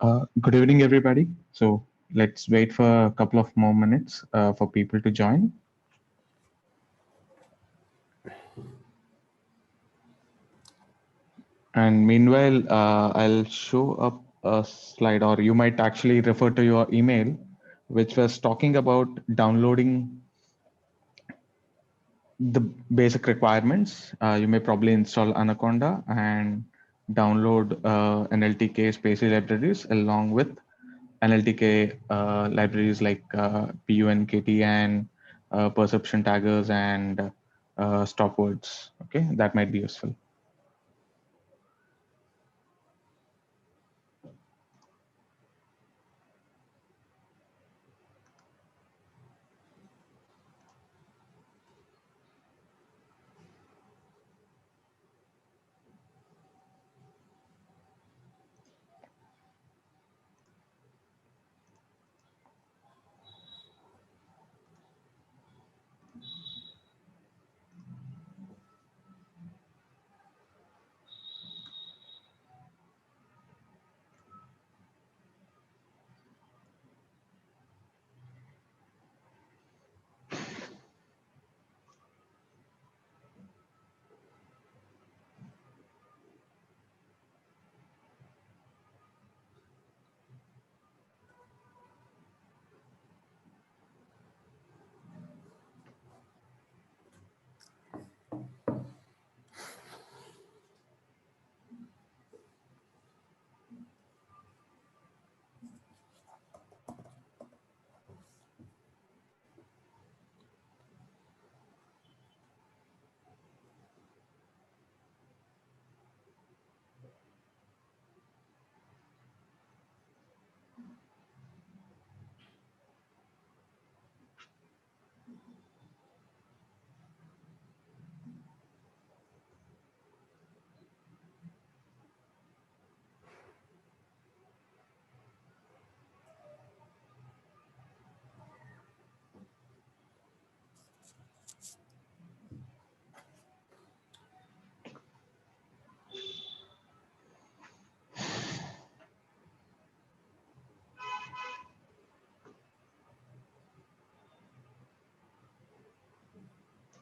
Good evening, everybody. So let's wait for a couple of more minutes for people to join. And meanwhile, I'll show up a slide, or you might actually refer to your email, which was talking about downloading the basic requirements. You may probably install Anaconda and download NLTK spatial libraries along with NLTK libraries like PUNKT and perception taggers and stop words. Okay, that might be useful.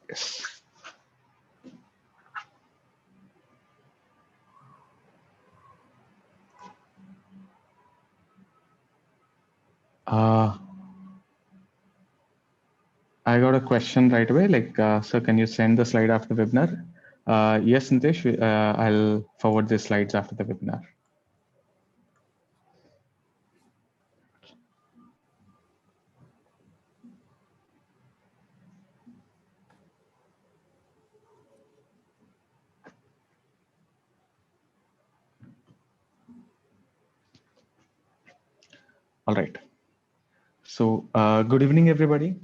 Yes. Uh, I got a question right away. Sir, can you send the slide after the webinar? Yes, Nitesh, I'll forward the slides after the webinar. All right. So good evening, everybody.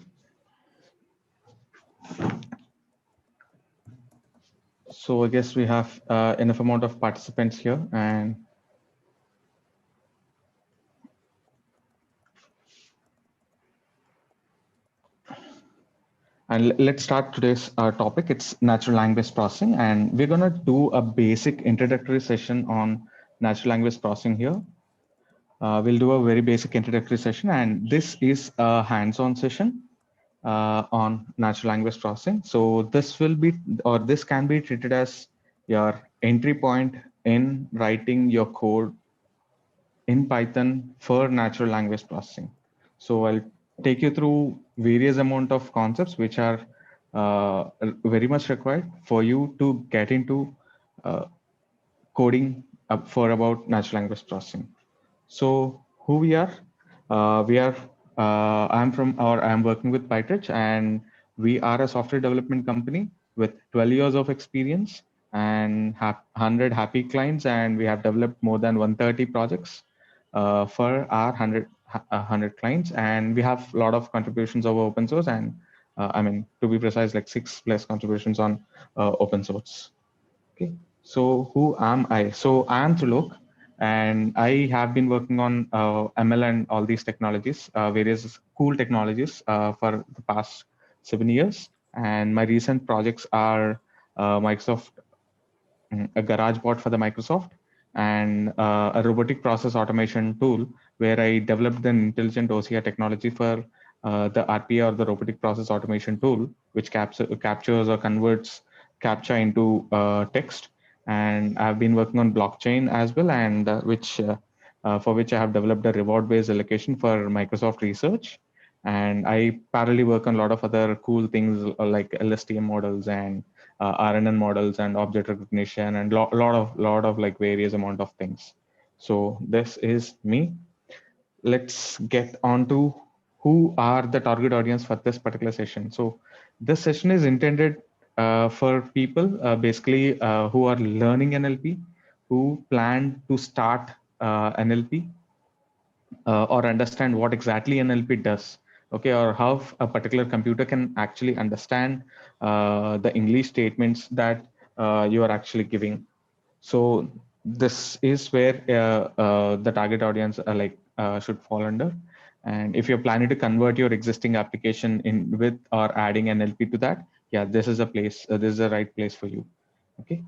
So I guess we have enough amount of participants here, and let's start today's topic. It's natural language processing, and we're gonna do a basic introductory session on natural language processing here. We'll do a very basic introductory session, and this is a hands-on session on natural language processing. So this will be, or this can be treated as your entry point in writing your code in Python for natural language processing. So I'll take you through various amount of concepts which are very much required for you to get into coding for about natural language processing. So who we are? We are. I'm working with PyTorch, and we are a software development company with 12 years of experience and 100 happy clients, and we have developed more than 130 projects for our 100 clients, and we have a lot of contributions over open source, and I mean, to be precise, like 6+ contributions on open source. Okay, so who am I? So I am Trilok, and I have been working on ML and all these technologies, various cool technologies for the past 7 years. And my recent projects are Microsoft, a garage bot for the Microsoft, and a robotic process automation tool where I developed an intelligent OCR technology for the RPA, or the robotic process automation tool, which captures or converts CAPTCHA into text. And I've been working on blockchain as well, and for which I have developed a reward-based allocation for Microsoft Research. And I parallelly work on a lot of other cool things like LSTM models and RNN models and object recognition and lot of like various amount of things. So this is me. Let's get on to who are the target audience for this particular session. So this session is intended for people basically who are learning NLP, who plan to start NLP, or understand what exactly NLP does, okay, or how a particular computer can actually understand the English statements that you are actually giving. So this is where the target audience should fall under. And if you're planning to convert your existing application in with or adding NLP to that, yeah, this is a place. This is the right place for you. Okay,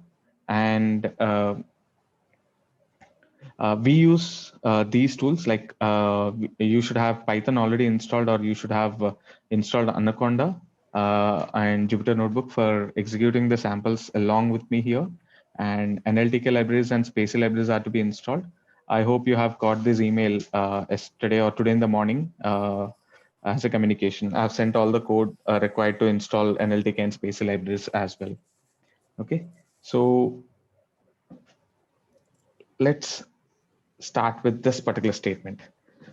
and we use these tools like you should have Python already installed, or you should have installed Anaconda and Jupyter Notebook for executing the samples along with me here. And NLTK libraries and spatial libraries are to be installed. I hope you have got this email yesterday or today in the morning as a communication. I've sent all the code required to install NLTK and spatial libraries as well. Okay, so let's start with this particular statement.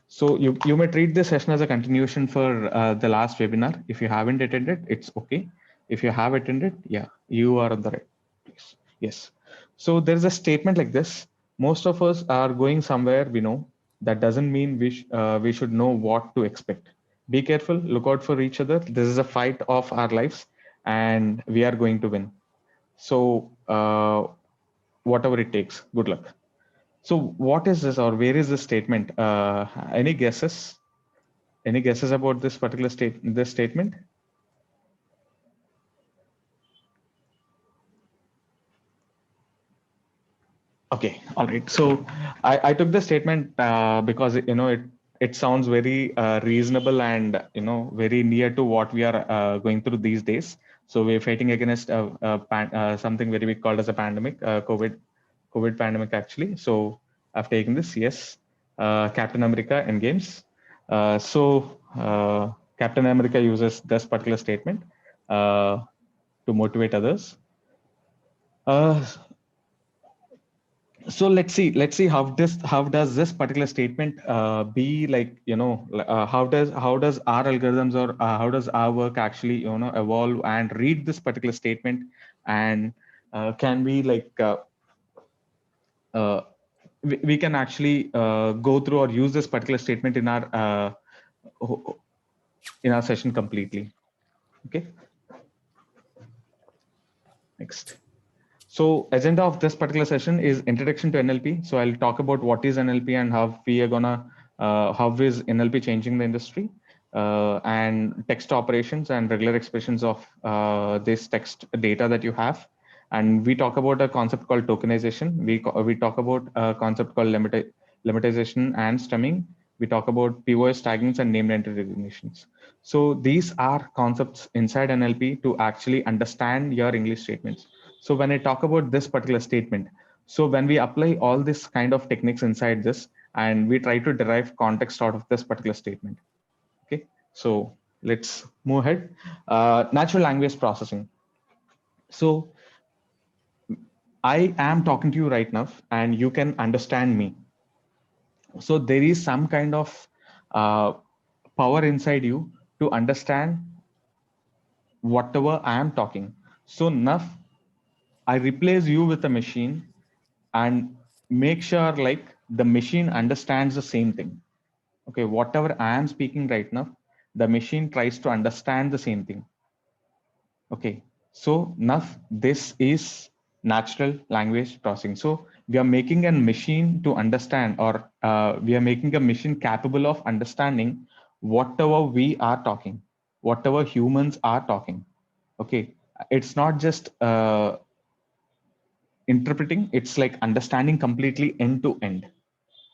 So you may treat this session as a continuation for the last webinar. If you haven't attended, it's okay. If you have attended, yeah, you are on the right place. Yes. So there's a statement like this. Most of us are going somewhere we know. That doesn't mean we should know what to expect. Be careful, look out for each other. This is a fight of our lives and we are going to win. So whatever it takes, good luck. So what is this, or where is this statement? Any guesses? Any guesses about this particular statement? Okay, all right. So I took the statement because it sounds very reasonable and very near to what we are going through these days. So we're fighting against something very big called as a pandemic, COVID pandemic actually. So I've taken this, yes, Captain America Endgames. Captain America uses this particular statement to motivate others. So let's see how does this particular statement be like, how does our algorithms, or how does our work actually evolve and read this particular statement, and can we like we can actually go through or use this particular statement in our session completely. Okay, next. So agenda of this particular session is introduction to NLP. So I'll talk about what is NLP and how is NLP changing the industry, and text operations and regular expressions of this text data that you have. And we talk about a concept called tokenization. We talk about a concept called lemmatization and stemming. We talk about POS taggings and named entity recognitions. So these are concepts inside NLP to actually understand your English statements. So when I talk about this particular statement, so when we apply all this kind of techniques inside this, and we try to derive context out of this particular statement. Okay, so let's move ahead. Natural language processing. So I am talking to you right now and you can understand me. So there is some kind of power inside you to understand whatever I am talking. So now I replace you with a machine and make sure like the machine understands the same thing. Okay, whatever I am speaking right now, the machine tries to understand the same thing. Okay, so now this is natural language processing. So we are making a machine to understand, or we are making a machine capable of understanding whatever we are talking, whatever humans are talking. Okay, it's not just interpreting, it's like understanding completely end to end.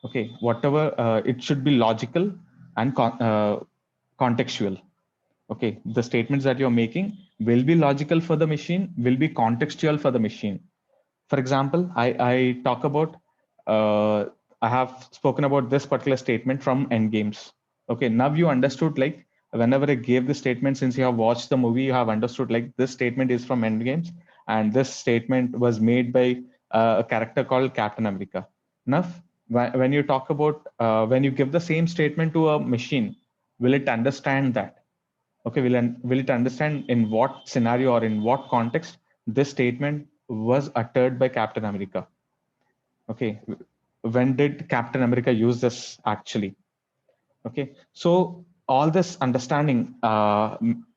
Okay, whatever, it should be logical and contextual. Okay, the statements that you're making will be logical for the machine, will be contextual for the machine. For example, I talk about, I have spoken about this particular statement from Endgames. Okay, now you understood, like whenever I gave the statement, since you have watched the movie, you have understood like this statement is from Endgames, and this statement was made by a character called Captain America. Now, when you talk about, when you give the same statement to a machine, will it understand that? Okay, will it understand in what scenario or in what context this statement was uttered by Captain America? Okay, when did Captain America use this actually? Okay, so all this understanding,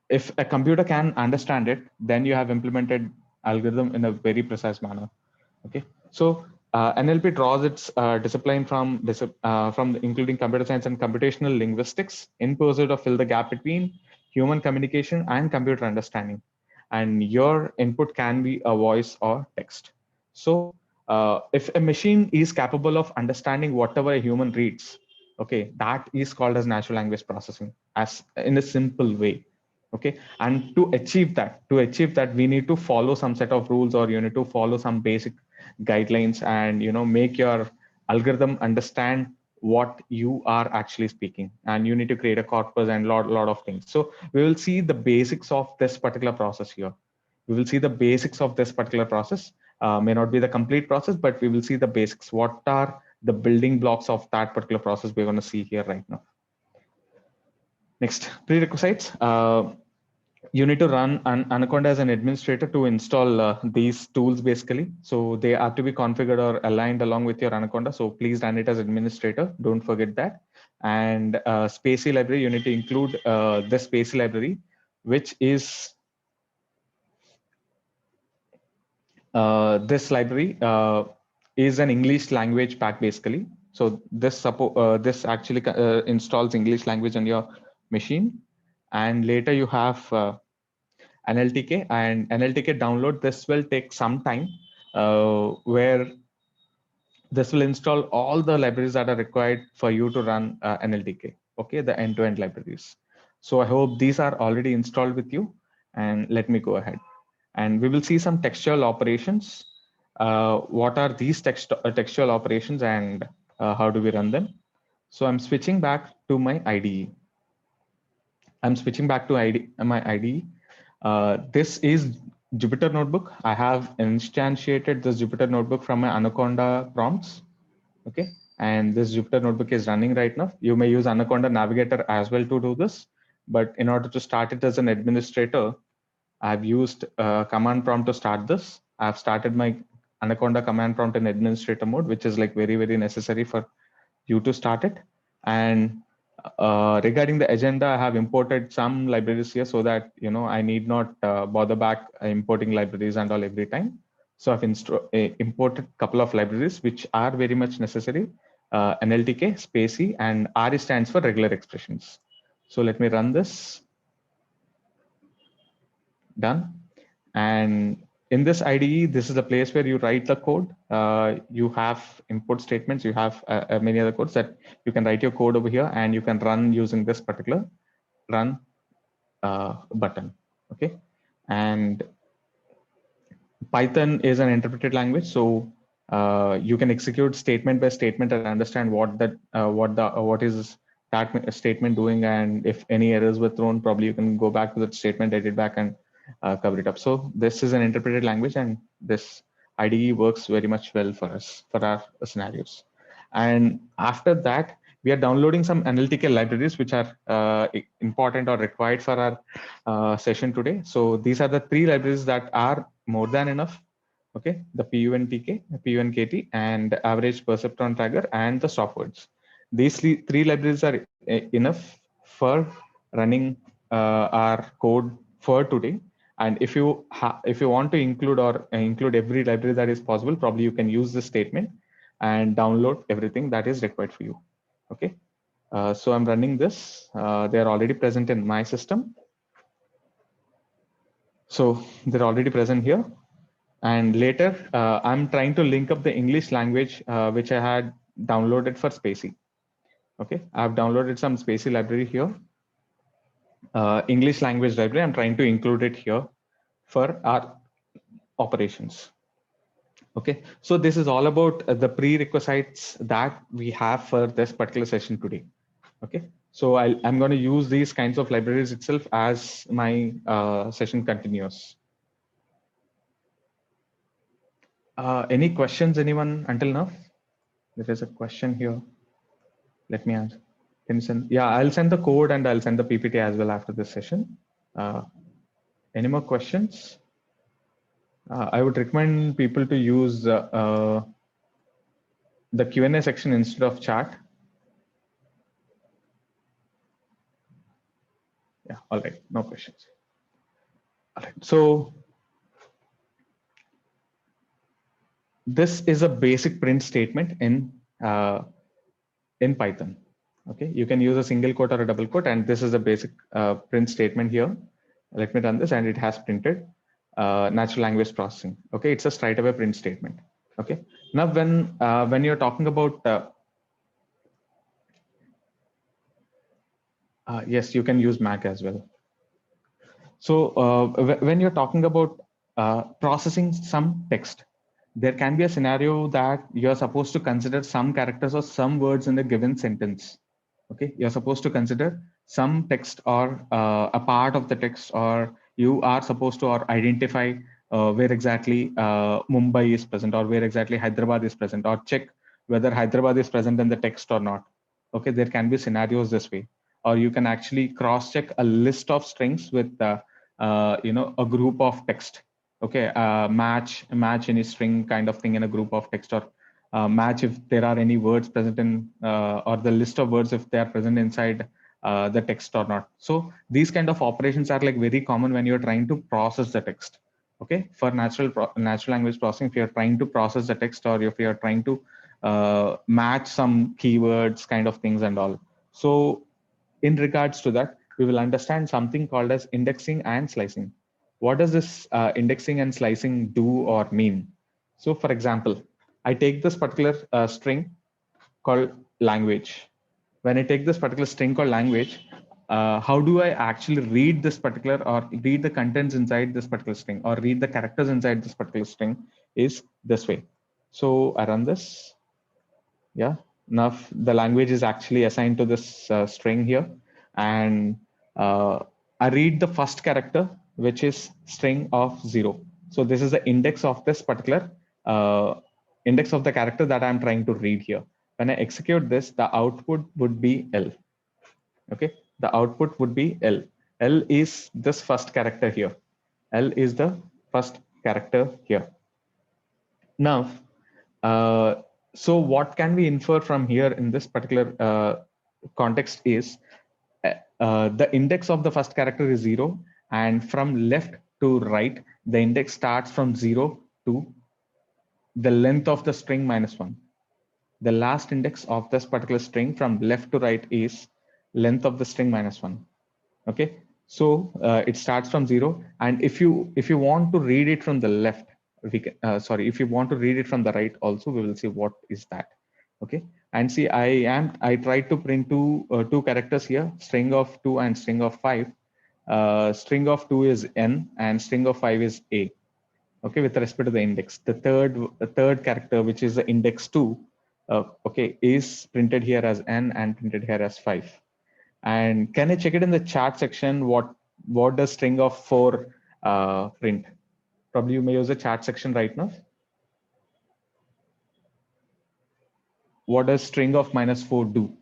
if a computer can understand it, then you have implemented algorithm in a very precise manner. Okay, so NLP draws its discipline from including computer science and computational linguistics in pursuit of fill the gap between human communication and computer understanding. And your input can be a voice or text. So if a machine is capable of understanding whatever a human reads, okay, that is called as natural language processing, as in a simple way. Okay, and to achieve that we need to follow some set of rules, or you need to follow some basic guidelines, and make your algorithm understand what you are actually speaking, and you need to create a corpus and lot of things. So we will see the basics of this particular process here. We will see the basics of this particular process. May not be the complete process, but we will see the basics. What are the building blocks of that particular process we're going to see here right now. Next, prerequisites. You need to run an Anaconda as an administrator to install these tools basically. So they are to be configured or aligned along with your Anaconda. So please run it as administrator. Don't forget that. And SpaCy library, you need to include the SpaCy library, which is this library is an English language pack basically. So this actually installs English language on your machine. And later you have NLTK, and NLTK download. This will take some time, where this will install all the libraries that are required for you to run NLTK. Okay, the end-to-end libraries. So I hope these are already installed with you, and let me go ahead. And we will see some textual operations. What are these textual operations, and how do we run them? So I'm switching back to my IDE. I'm switching back to my IDE. This is Jupyter Notebook. I have instantiated this Jupyter Notebook from my Anaconda prompts. Okay, and this Jupyter Notebook is running right now. You may use Anaconda Navigator as well to do this, but in order to start it as an administrator, I've used command prompt to start this. I've started my Anaconda command prompt in administrator mode, which is like very, very necessary for you to start it. And regarding the agenda, I have imported some libraries here so that I need not bother back importing libraries and all every time. So I've imported a couple of libraries which are very much necessary. NLTK, Spacy, and R stands for regular expressions. So let me run this. Done. And in this IDE, this is the place where you write the code. You have input statements. You have many other codes that you can write your code over here, and you can run using this particular run button. Okay, and Python is an interpreted language, so you can execute statement by statement and understand what is that statement doing, and if any errors were thrown, probably you can go back to that statement, edit back, and cover it up. So this is an interpreted language, and this IDE works very much well for us for our scenarios. And after that, we are downloading some analytical libraries which are important or required for our session today. So these are the three libraries that are more than enough. Okay, the PUNTK, PUNKT, and average perceptron tagger, and the stopwords. These three libraries are enough for running our code for today. And if you want to include every library that is possible, probably you can use this statement and download everything that is required for you. Okay, so I'm running this. They are already present in my system. So they're already present here. And later, I'm trying to link up the English language, which I had downloaded for Spacy. Okay, I've downloaded some Spacy library here. English language library, I'm trying to include it here for our operations. Okay, so this is all about the prerequisites that we have for this particular session today. Okay, so I'm going to use these kinds of libraries itself as my session continues. Any questions, anyone until now? There is a question here. Let me answer. Can you send? Yeah, I'll send the code and I'll send the PPT as well after this session. Any more questions? I would recommend people to use the Q&A section instead of chat. Yeah, all right, no questions. All right, so this is a basic print statement in Python. Okay, you can use a single quote or a double quote, and this is a basic print statement here. Let me run this, and it has printed natural language processing. Okay, it's a straight away print statement. Okay, now when you're talking about yes, you can use Mac as well. So when you're talking about processing some text, there can be a scenario that you're supposed to consider some characters or some words in the given sentence. Okay, you're supposed to consider some text or a part of the text, or you are supposed to or identify where exactly Mumbai is present or where exactly Hyderabad is present, or check whether Hyderabad is present in the text or not. Okay, there can be scenarios this way, or you can actually cross check a list of strings with a group of text. Okay, match any string kind of thing in a group of text, or match if there are any words present in or the list of words if they are present inside the text or not. So these kind of operations are like very common when you're trying to process the text. Okay, for natural language processing, if you're trying to process the text, or if you're trying to match some keywords kind of things and all. So in regards to that, we will understand something called as indexing and slicing. What does this indexing and slicing do or mean? So for example, I take this particular string called language. When I take this particular string called language, how do I actually read this particular, or read the contents inside this particular string, or read the characters inside this particular string is this way. So I run this. Yeah, now the language is actually assigned to this string here, and I read the first character, which is string of 0. So this is the index of this particular index of the character that I'm trying to read here. When I execute this, the output would be L. Okay, the output would be L. L is this first character here. L is the first character here. Now, so what can we infer from here in this particular context is the index of the first character is 0, and from left to right, the index starts from 0 to the length of the string minus 1. The last index of this particular string from left to right is length of the string minus 1. Okay, so it starts from 0, and if you want to read it from the left, we can, if you want to read it from the right also, we will see what is that. Okay, and see, I tried to print two characters here, string of 2 and string of 5. String of 2 is N and string of 5 is A. Okay, with respect to the index, the third character, which is the index 2, okay, is printed here as N and printed here as 5. And can I check it in the chat section? What does string of 4 print? Probably you may use the chat section right now. What does string of -4 do?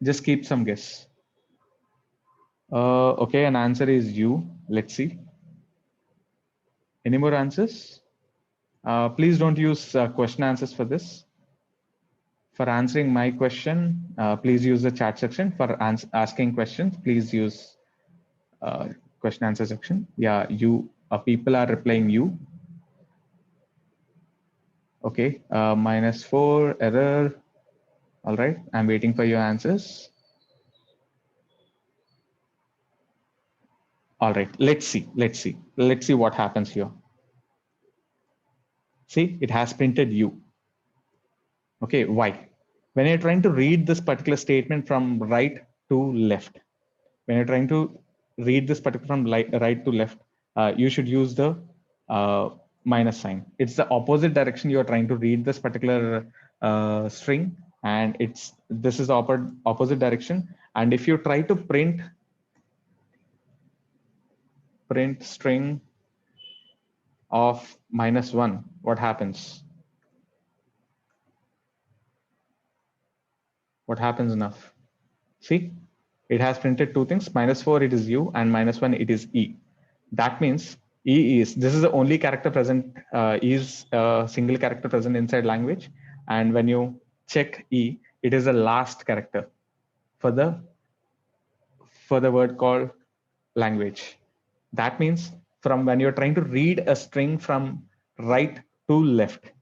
Just keep some guess. Okay, an answer is U. Let's see. Any more answers? Please don't use question answers for this. For answering my question, please use the chat section. For asking questions, please use question answer section. Yeah, you people are replying you. Okay, -4 error. All right, I'm waiting for your answers. All right, let's see what happens here. See, it has printed U. Okay, why? When you're trying to read this particular statement from right to left, when you're trying to read this particular from right to left, you should use the minus sign. It's the opposite direction you're trying to read this particular string, and this is the opposite direction. And if you try to print string of -1, what happens? What happens now? See, it has printed two things, -4 it is U and -1 it is E. That means E is, this is the only character present, E is a single character present inside language. And when you check E, it is the last character for the word called language. That means from when you're trying to read a string from right to left,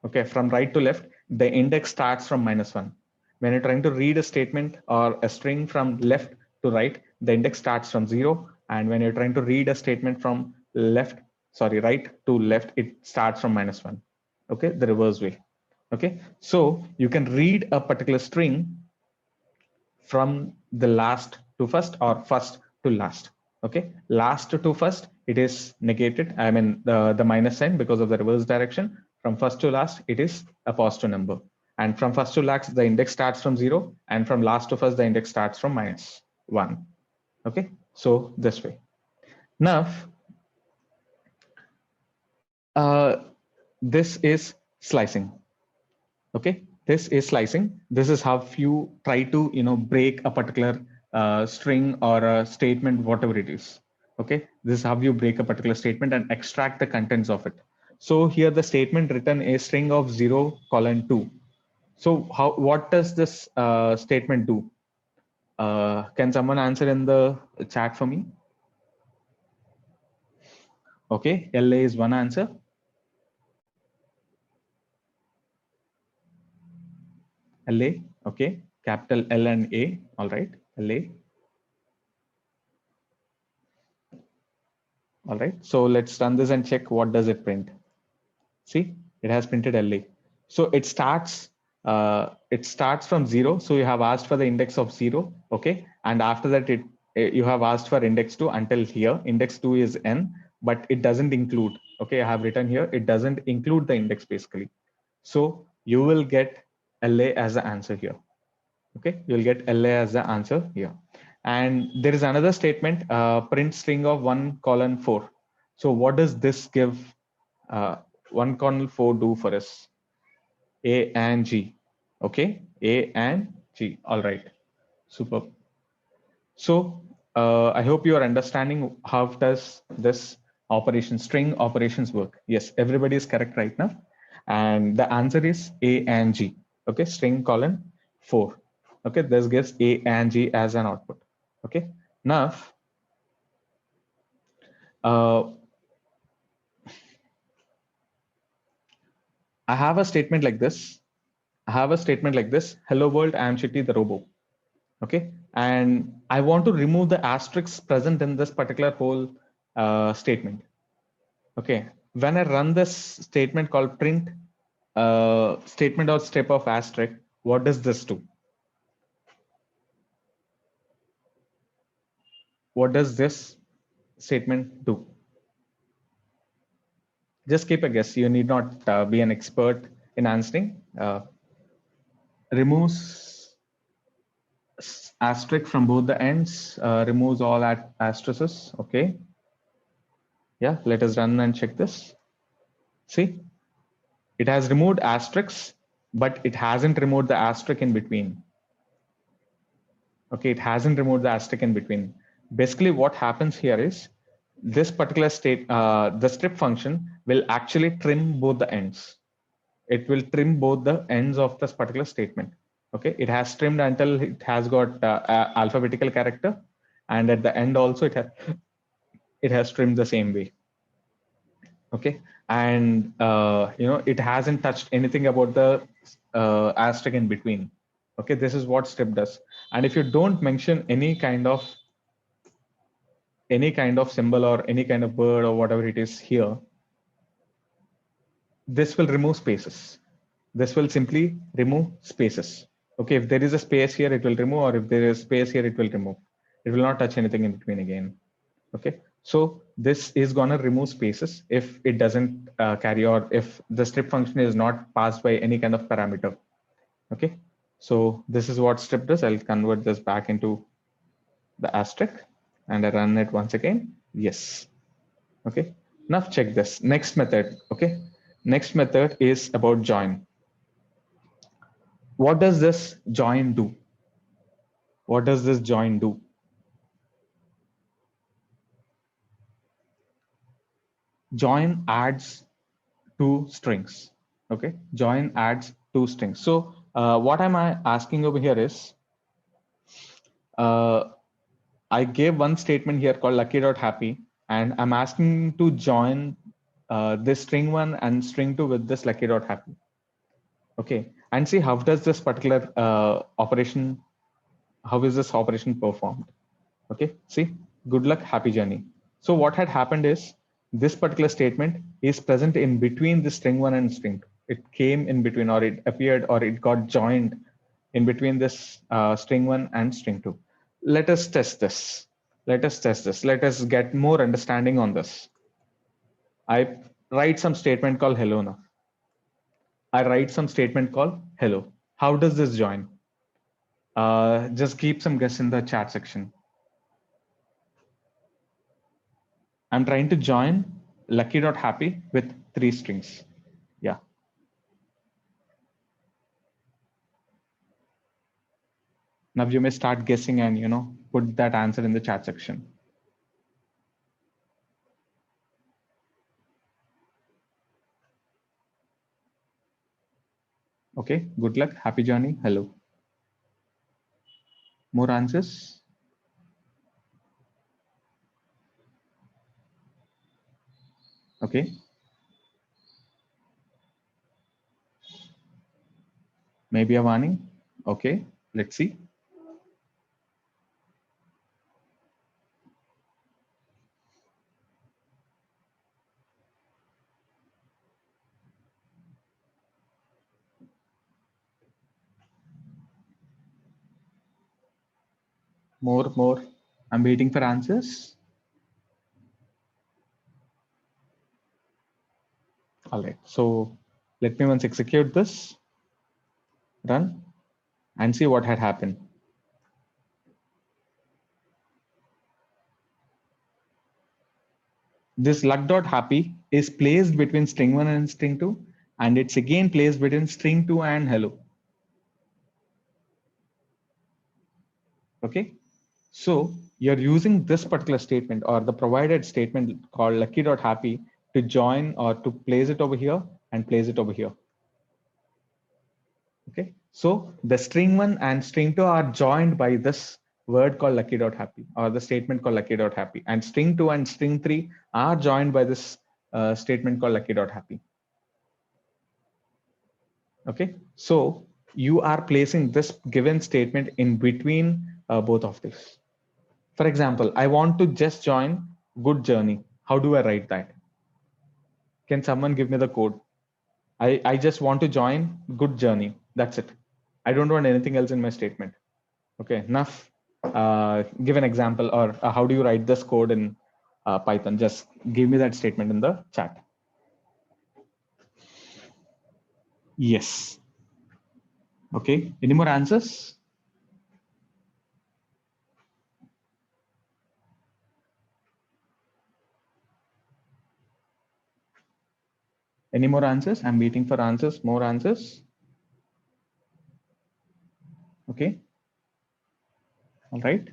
okay, from right to left, the index starts from -1. When you're trying to read a statement or a string from left to right, the index starts from 0. And when you're trying to read a statement from right to left, it starts from -1. Okay, the reverse way. Okay, so you can read a particular string from the last to first or first to last. Okay, last to first, it is negated. I mean, the minus sign because of the reverse direction. From first to last, it is a positive number. And from first to last, the index starts from 0. And from last to first, the index starts from -1. Okay, so this way. Now, this is slicing. Okay, this is slicing. This is how you try to break a particular string or a statement, whatever it is. Okay, this is how you break a particular statement and extract the contents of it. So here the statement written is string of 0:2. So what does this statement do? Can someone answer in the chat for me? Okay, LA is one answer. LA, okay, capital L and A, all right, LA. All right, so let's run this and check what does it print. See, it has printed LA. So it starts from 0. So you have asked for the index of 0, okay, and after that you have asked for index 2 until here. Index 2 is N, but it doesn't include. Okay, I have written here, it doesn't include the index basically. So you will get LA as the answer here. Okay, you'll get LA as the answer here. And there is another statement, print string of 1:4. So what does this give? 1:4 do for us? A and G. Okay, A and G. All right, superb. So I hope you are understanding how does this operation, string operations work. Yes, everybody is correct right now. And the answer is A and G. Okay, string colon 4. Okay, this gives A and G as an output. Okay, now I have a statement like this. Hello world, I am Chitti the robo. Okay, and I want to remove the asterisks present in this particular whole statement. Okay, when I run this statement called print statement or strip of asterisk, what does this do? What does this statement do? Just keep a guess. You need not be an expert in answering. Removes asterisk from both the ends, removes all asterisks. Okay. Yeah, let us run and check this. See, it has removed asterisks, but it hasn't removed the asterisk in between. Okay, it hasn't removed the asterisk in between. Basically, what happens here is this particular state, the strip function will actually trim both the ends. It will trim both the ends of this particular statement. Okay, it has trimmed until it has got alphabetical character, and at the end also it has trimmed the same way. Okay, and it hasn't touched anything about the asterisk in between. Okay, this is what strip does. And if you don't mention any kind of symbol or any kind of bird or whatever it is here, this will remove spaces. This will simply remove spaces. Okay, if there is a space here, it will remove, or if there is space here, it will remove. It will not touch anything in between again. Okay, so this is gonna remove spaces if it doesn't carry, or if the strip function is not passed by any kind of parameter. Okay, so this is what strip does. I'll convert this back into the asterisk and I run it once again. Yes. Okay, now check this next method. Okay, next method is about join. What does this join do? What does this join do? Join adds two strings. Okay, join adds two strings. So what am I asking over here is, uh, I gave one statement here called lucky.happy, and I'm asking to join this string one and string two with this lucky.happy. Okay, and see how does this particular operation, how is this operation performed? Okay, see, good luck, happy journey. So what had happened is this particular statement is present in between the string one and string two. It came in between, or it appeared, or it got joined in between this string one and string two. Let us test this. Let us test this. Let us get more understanding on this. I write some statement called hello now. I write some statement called hello. How does this join? Just keep some guess in the chat section. I'm trying to join lucky.happy with three strings. Yeah. Now you may start guessing and, put that answer in the chat section. Okay. Good luck. Happy journey. Hello. More answers? Okay. Maybe a warning. Okay. Let's see. More. I'm waiting for answers. All right. So let me once execute this, run, and see what had happened. This luck.happy is placed between string one and string two, and it's again placed between string two and hello. Okay. So you're using this particular statement or the provided statement called lucky.happy to join or to place it over here and place it over here. Okay. So the string one and string two are joined by this word called lucky.happy or the statement called lucky.happy, and string two and string three are joined by this statement called lucky.happy. Okay. So you are placing this given statement in between both of these. For example, I want to just join good journey. How do I write that? Can someone give me the code? I just want to join good journey. That's it. I don't want anything else in my statement. Okay, enough. Give an example, or how do you write this code in Python? Just give me that statement in the chat. Yes. Okay, any more answers? Any more answers? I'm waiting for answers, more answers. Okay. All right.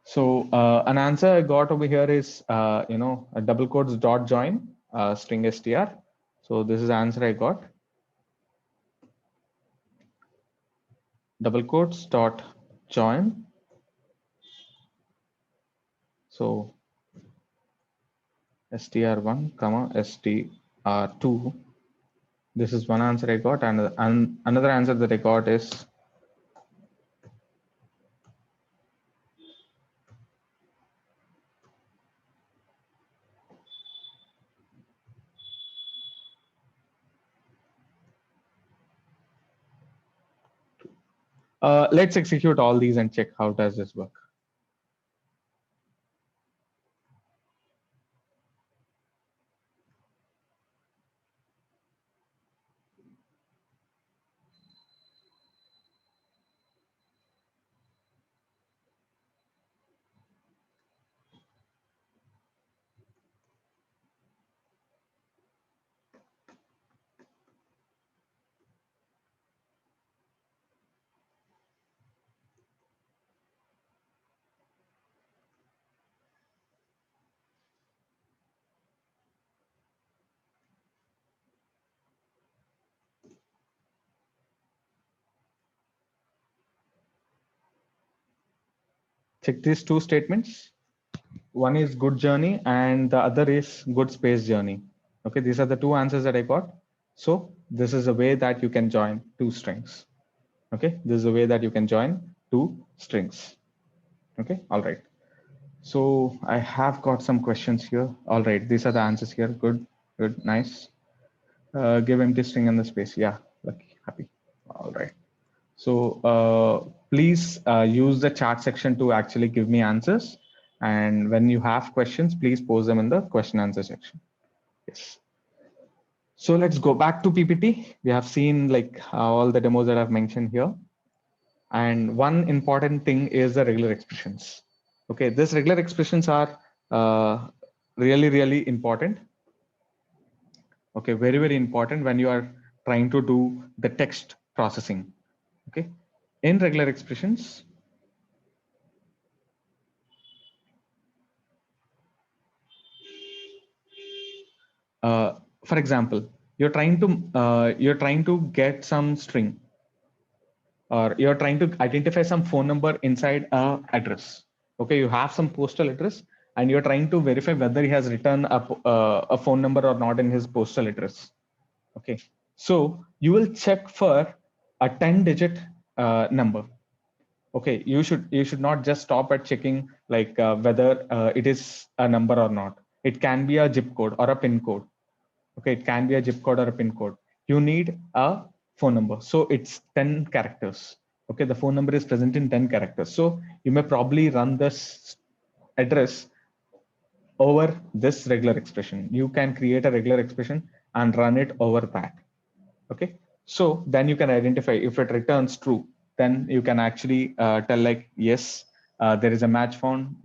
So an answer I got over here is, a double quotes dot join string str. So this is the answer I got. Double quotes dot join. So str1 comma str2. This is one answer I got, and another answer that I got is Let's execute all these and check how does this work. Check these two statements. One is good journey and the other is good space journey. Okay, these are the two answers that I got. So this is a way that you can join two strings. Okay, this is a way that you can join two strings. Okay, all right. So I have got some questions here. All right, these are the answers here. Good, good, nice. Give empty string in the space. Yeah, lucky, happy. All right. So please use the chat section to actually give me answers. And when you have questions, please post them in the question answer section. Yes. So let's go back to PPT. We have seen like all the demos that I've mentioned here. And one important thing is the regular expressions. Okay, these regular expressions are really, really important. Okay, very, very important when you are trying to do the text processing. Okay, in regular expressions, for example, you're trying to get some string, or you're trying to identify some phone number inside a address. Okay, you have some postal address, and you're trying to verify whether he has written a phone number or not in his postal address. Okay, so you will check for a 10-digit number. Okay, you should not just stop at checking like whether it is a number or not. It can be a zip code or a pin code. Okay, it can be a zip code or a pin code. You need a phone number, so it's 10 characters. Okay, the phone number is present in 10 characters, so you may probably run this address over this regular expression. You can create a regular expression and run it over that. Okay, so then you can identify if it returns true, then you can actually tell like, yes, there is a match found.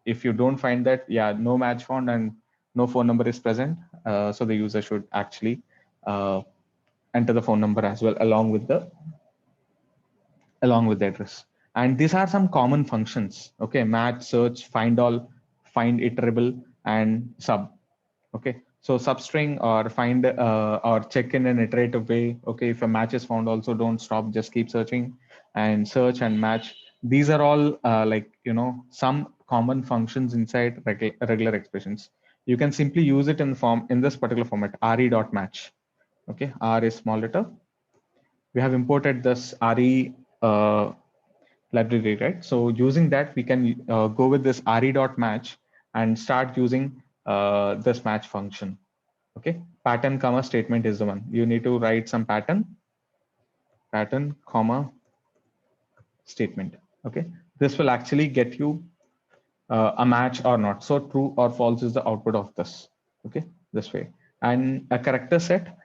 If you don't find that, yeah, no match found and no phone number is present. So the user should actually enter the phone number as well along with the address. And these are some common functions. Okay, match, search, find all, find iterable, and sub. Okay, so substring or find or check in an iterative way. Okay, if a match is found, also don't stop, just keep searching. And search and match, these are all like, you know, some common functions inside regular expressions. You can simply use it in this particular format, re.match. Okay, r is small letter. We have imported this re library, right? So using that, we can go with this re.match and start using this match function. Okay, pattern comma statement is the one. You need to write some pattern comma statement. Okay, this will actually get you a match or not. So true or false is the output of this. Okay, this way. And a character set,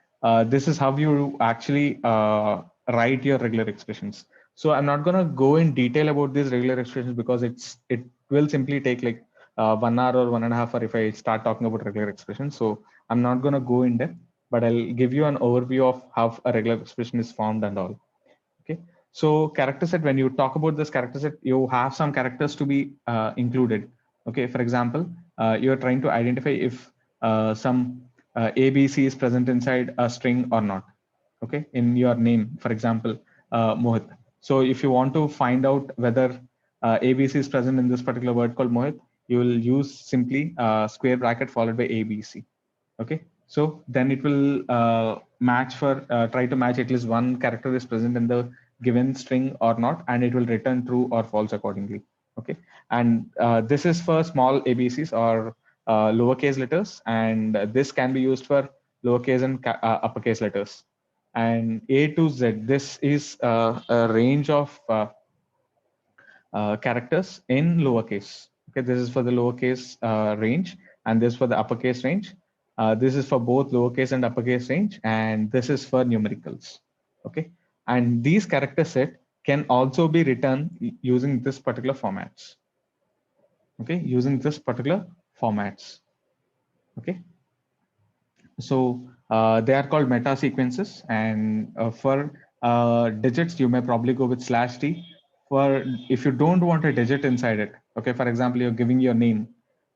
this is how you actually write your regular expressions. So I'm not going to go in detail about these regular expressions because it will simply take like 1 hour or 1.5 hour if I start talking about regular expressions. So I'm not going to go in depth, but I'll give you an overview of how a regular expression is formed and all. Okay, so character set, when you talk about this character set, you have some characters to be included. Okay, for example, you're trying to identify if some ABC is present inside a string or not. Okay, in your name, for example, Mohit. So if you want to find out whether ABC is present in this particular word called Mohit, you will use simply square bracket followed by ABC. Okay, so then it will match for try to match at least one character is present in the given string or not, and it will return true or false accordingly. Okay, and this is for small ABCs or lowercase letters, and this can be used for lowercase and uppercase letters. and A to Z. This is a range of characters in lowercase. Okay, this is for the lowercase range, and this for the uppercase range. This is for both lowercase and uppercase range, and this is for numericals. Okay, and these character set can also be written using this particular formats. Okay, using this particular formats. Okay, so they are called meta sequences, and for digits you may probably go with /d. For if you don't want a digit inside it, okay, for example, you're giving your name,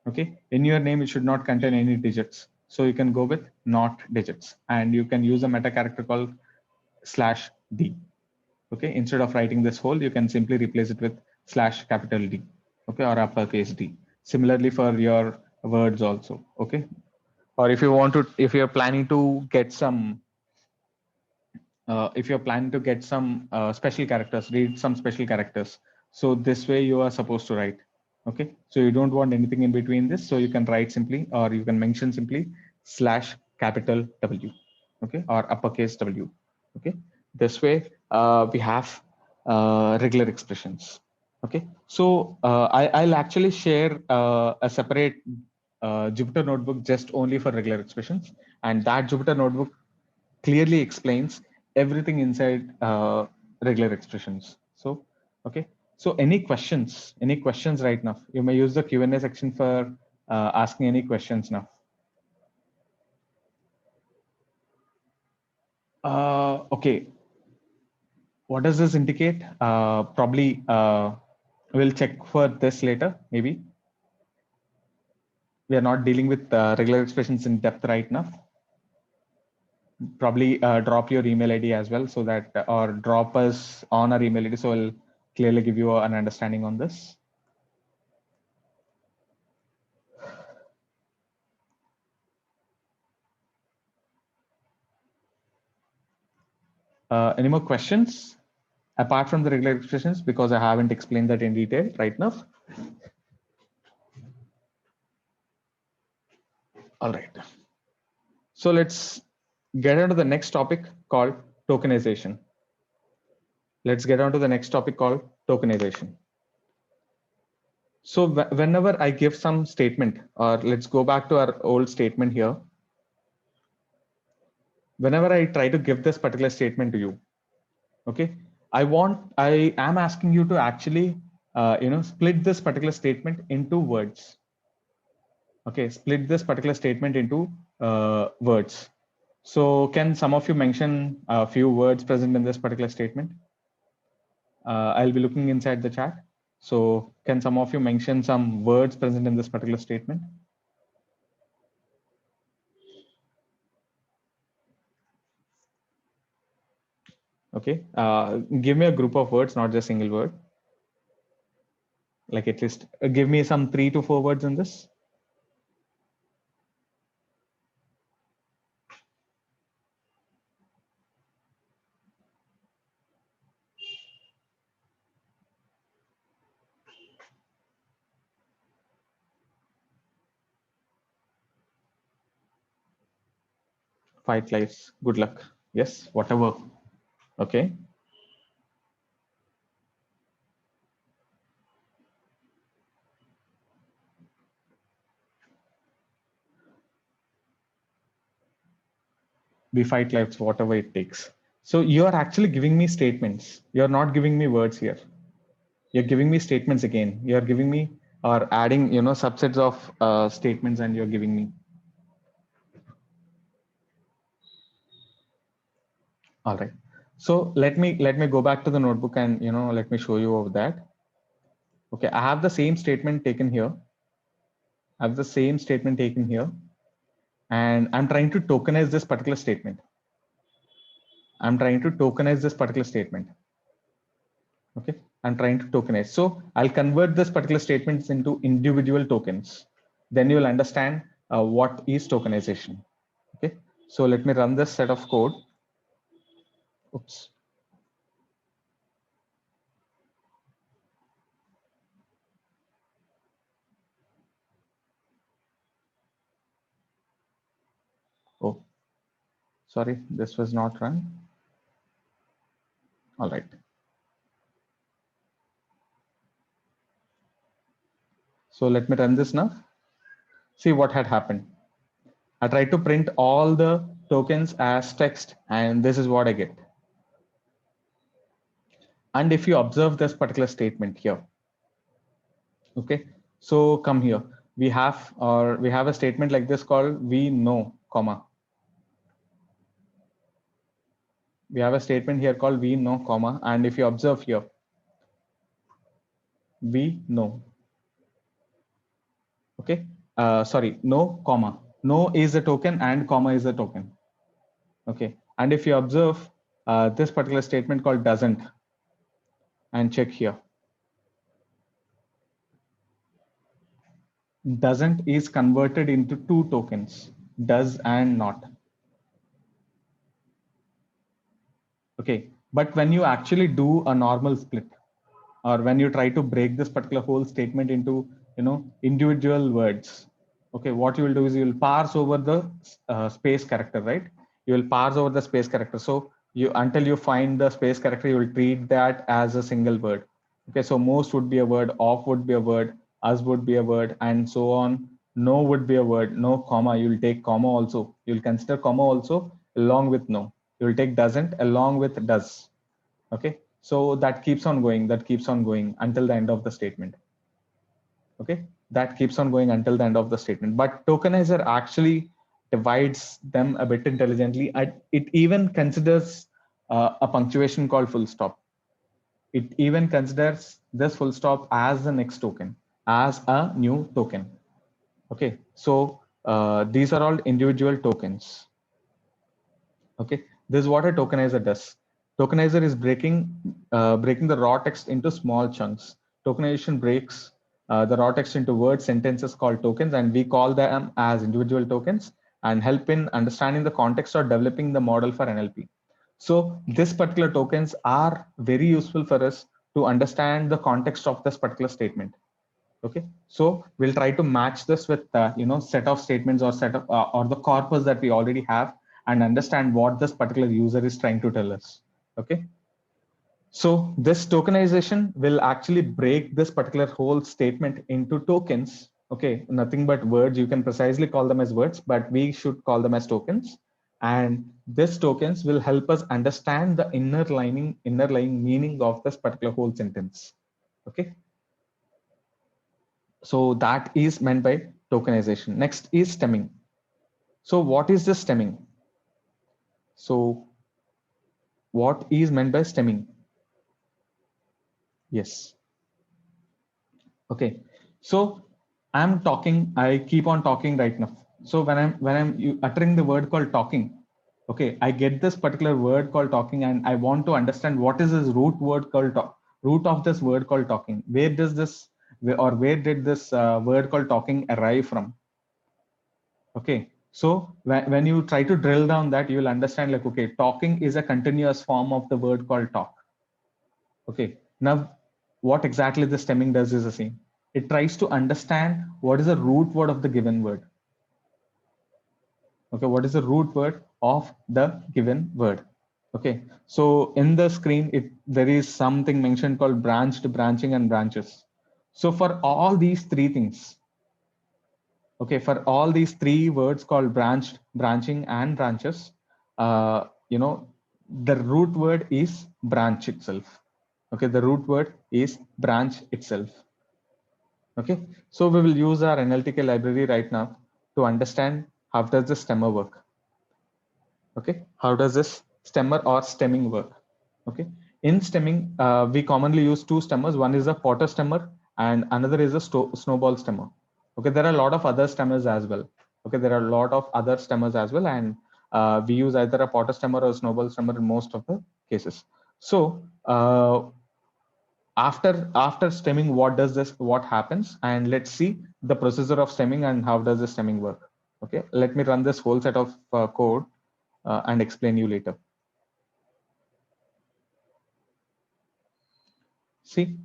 okay, in your name it should not contain any digits, so you can go with not digits, and you can use a meta character called /d. Okay, instead of writing this whole, you can simply replace it with /D, okay, or uppercase D. Similarly for your words also. Okay, or if you want to, if you're planning to get some special characters, read some special characters, so this way you are supposed to write. Okay, so you don't want anything in between this, so you can write simply, or you can mention simply /W, okay, or uppercase W. Okay, this way we have regular expressions. Okay, so I'll actually share a separate Jupyter notebook just only for regular expressions, and that Jupyter notebook clearly explains everything inside regular expressions. So, okay. So any questions right now? You may use the Q&A section for asking any questions now. Okay. What does this indicate? Probably we'll check for this later, maybe. We are not dealing with regular expressions in depth right now. Probably drop your email ID as well, so that, or drop us on our email ID, so I'll clearly give you an understanding on this. Any more questions apart from the regular expressions, because I haven't explained that in detail right now? All right. So let's get on to the next topic called tokenization. Let's get on to the next topic called tokenization. So whenever I give some statement, or let's go back to our old statement here. Whenever I try to give this particular statement to you, okay, I am asking you to actually, split this particular statement into words. Okay, split this particular statement into words. So can some of you mention a few words present in this particular statement? I'll be looking inside the chat. So can some of you mention some words present in this particular statement? Okay, give me a group of words, not just single word. Like at least give me some 3 to 4 words in this. Fight lives, good luck. Yes, whatever. Okay. We fight lives, whatever it takes. So you're actually giving me statements. You're not giving me words here. You're giving me statements again. You're giving me, or adding, subsets of statements, and you're giving me. All right. So let me go back to the notebook, and let me show you over that. Okay, I have the same statement taken here. I have the same statement taken here, and I'm trying to tokenize this particular statement. I'm trying to tokenize this particular statement. Okay, I'm trying to tokenize. So I'll convert this particular statements into individual tokens. Then you will understand what is tokenization. Okay, so let me run this set of code. Oops. Oh, sorry, this was not run. All right. So let me run this now. See what had happened. I tried to print all the tokens as text, and this is what I get. And if you observe this particular statement here, okay, so come here. We have a statement like this called we know, comma. We have a statement here called we know, comma, and if you observe here, we know. Okay, sorry, no, comma. No is a token and comma is a token. Okay, and if you observe this particular statement called doesn't, and check here. Doesn't is converted into two tokens, does and not. Okay, but when you actually do a normal split, or when you try to break this particular whole statement into individual words, okay, what you will do is you will parse over the space character, right? You will parse over the space character. So you, until you find the space character, you will treat that as a single word. Okay, so most would be a word, off would be a word, us would be a word, and so on. No would be a word, no comma, you will take comma also. You'll consider comma also along with no. You will take doesn't along with does. Okay, so that keeps on going, until the end of the statement. Okay, that keeps on going until the end of the statement. But tokenizer actually divides them a bit intelligently. It even considers a punctuation called full stop. It even considers this full stop as the next token, as a new token. Okay, so these are all individual tokens. Okay, this is what a tokenizer does. Tokenizer is breaking the raw text into small chunks. Tokenization breaks the raw text into word sentences called tokens, and we call them as individual tokens, and help in understanding the context or developing the model for NLP. So this particular tokens are very useful for us to understand the context of this particular statement. Okay, so we'll try to match this with set of statements or set of or the corpus that we already have, and understand what this particular user is trying to tell us. Okay, so this tokenization will actually break this particular whole statement into tokens. Okay, nothing but words. You can precisely call them as words, but we should call them as tokens. And this tokens will help us understand the inner lying meaning of this particular whole sentence. Okay, so that is meant by tokenization. Next is stemming. So what is the stemming? So what is meant by stemming? Yes. Okay. So I'm talking, I keep on talking right now. So when I'm uttering the word called talking, okay, I get this particular word called talking, and I want to understand what is this root of this word called talking. Where does this, where did this word called talking arrive from? Okay, so when you try to drill down that, you will understand like, okay, talking is a continuous form of the word called talk. Okay, now what exactly the stemming does is the same. It tries to understand what is the root word of the given word. Okay, what is the root word of the given word? Okay, so in the screen, there is something mentioned called branched, branching, and branches. So for all these three things, okay, for all these three words called branched, branching, and branches, the root word is branch itself. Okay, the root word is branch itself. Okay, so we will use our NLTK library right now to understand how does the stemmer work. Okay, how does this stemmer or stemming work? Okay, in stemming, we commonly use two stemmers. One is a Potter stemmer and another is a snowball stemmer. Okay, there are a lot of other stemmers as well. Okay, there are a lot of other stemmers as well, and we use either a Potter stemmer or a snowball stemmer in most of the cases. So after stemming, what happens? And let's see the procedure of stemming and how does the stemming work. Okay, let me run this whole set of code and explain you later. See,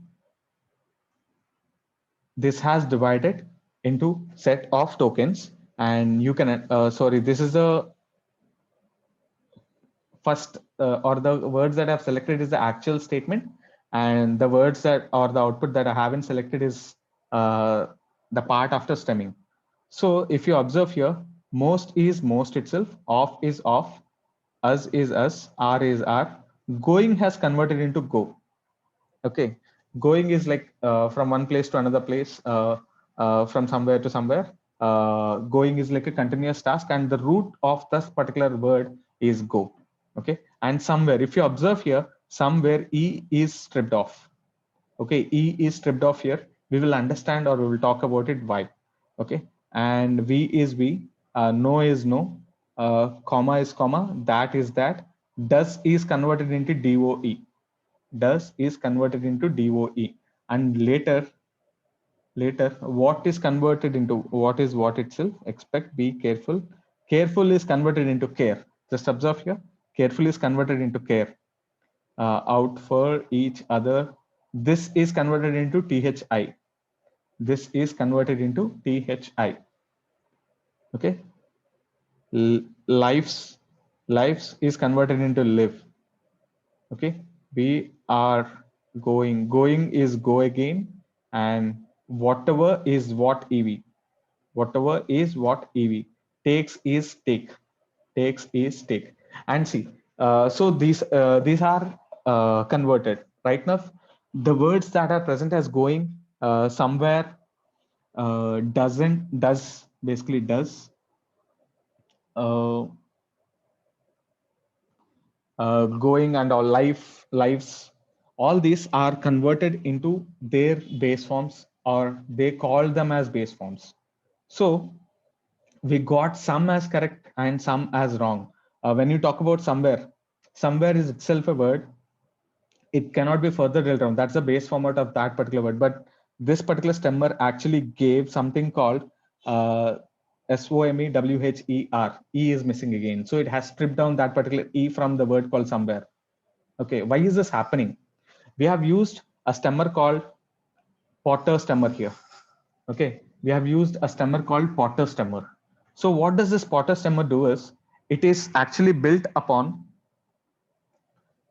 this has divided into set of tokens, and you can sorry, this is the first or the words that I've selected is the actual statement, and the words that or the output that I haven't selected is the part after stemming. So if you observe here, most is most itself, off is off, us is us, are is are, going has converted into go. Okay, going is like from one place to another place, from somewhere to somewhere. Going is like a continuous task, and the root of this particular word is go. Okay, and somewhere, if you observe here, somewhere e is stripped off. Okay, e is stripped off here. We will understand or we will talk about it why. Okay, and v is v, no is no, comma is comma, that is that, does is converted into doe, does is converted into doe, and later what is converted into what is what itself, expect, be careful, careful is converted into care. Just observe here, careful is converted into care, out for each other, this is converted into thi, this is converted into thi. Okay, lives is converted into live. Okay, we are going, going is go again, and whatever is what ev, whatever is what ev, takes is take, takes is take. And see, so these are converted right now. The words that are present as going, somewhere doesn't, does, basically does, uh, going and all, lives, all these are converted into their base forms, or they call them as base forms. So we got some as correct and some as wrong. When you talk about somewhere, somewhere is itself a word, it cannot be further drilled down, that's the base format of that particular word. But this particular stemmer actually gave something called uh, SOMEWHER. E is missing again, so it has stripped down that particular e from the word called somewhere. Okay, why is this happening? We have used a stemmer called Potter stemmer here. Okay, we have used a stemmer called Potter stemmer. So what does this Potter stemmer do is, it is actually built upon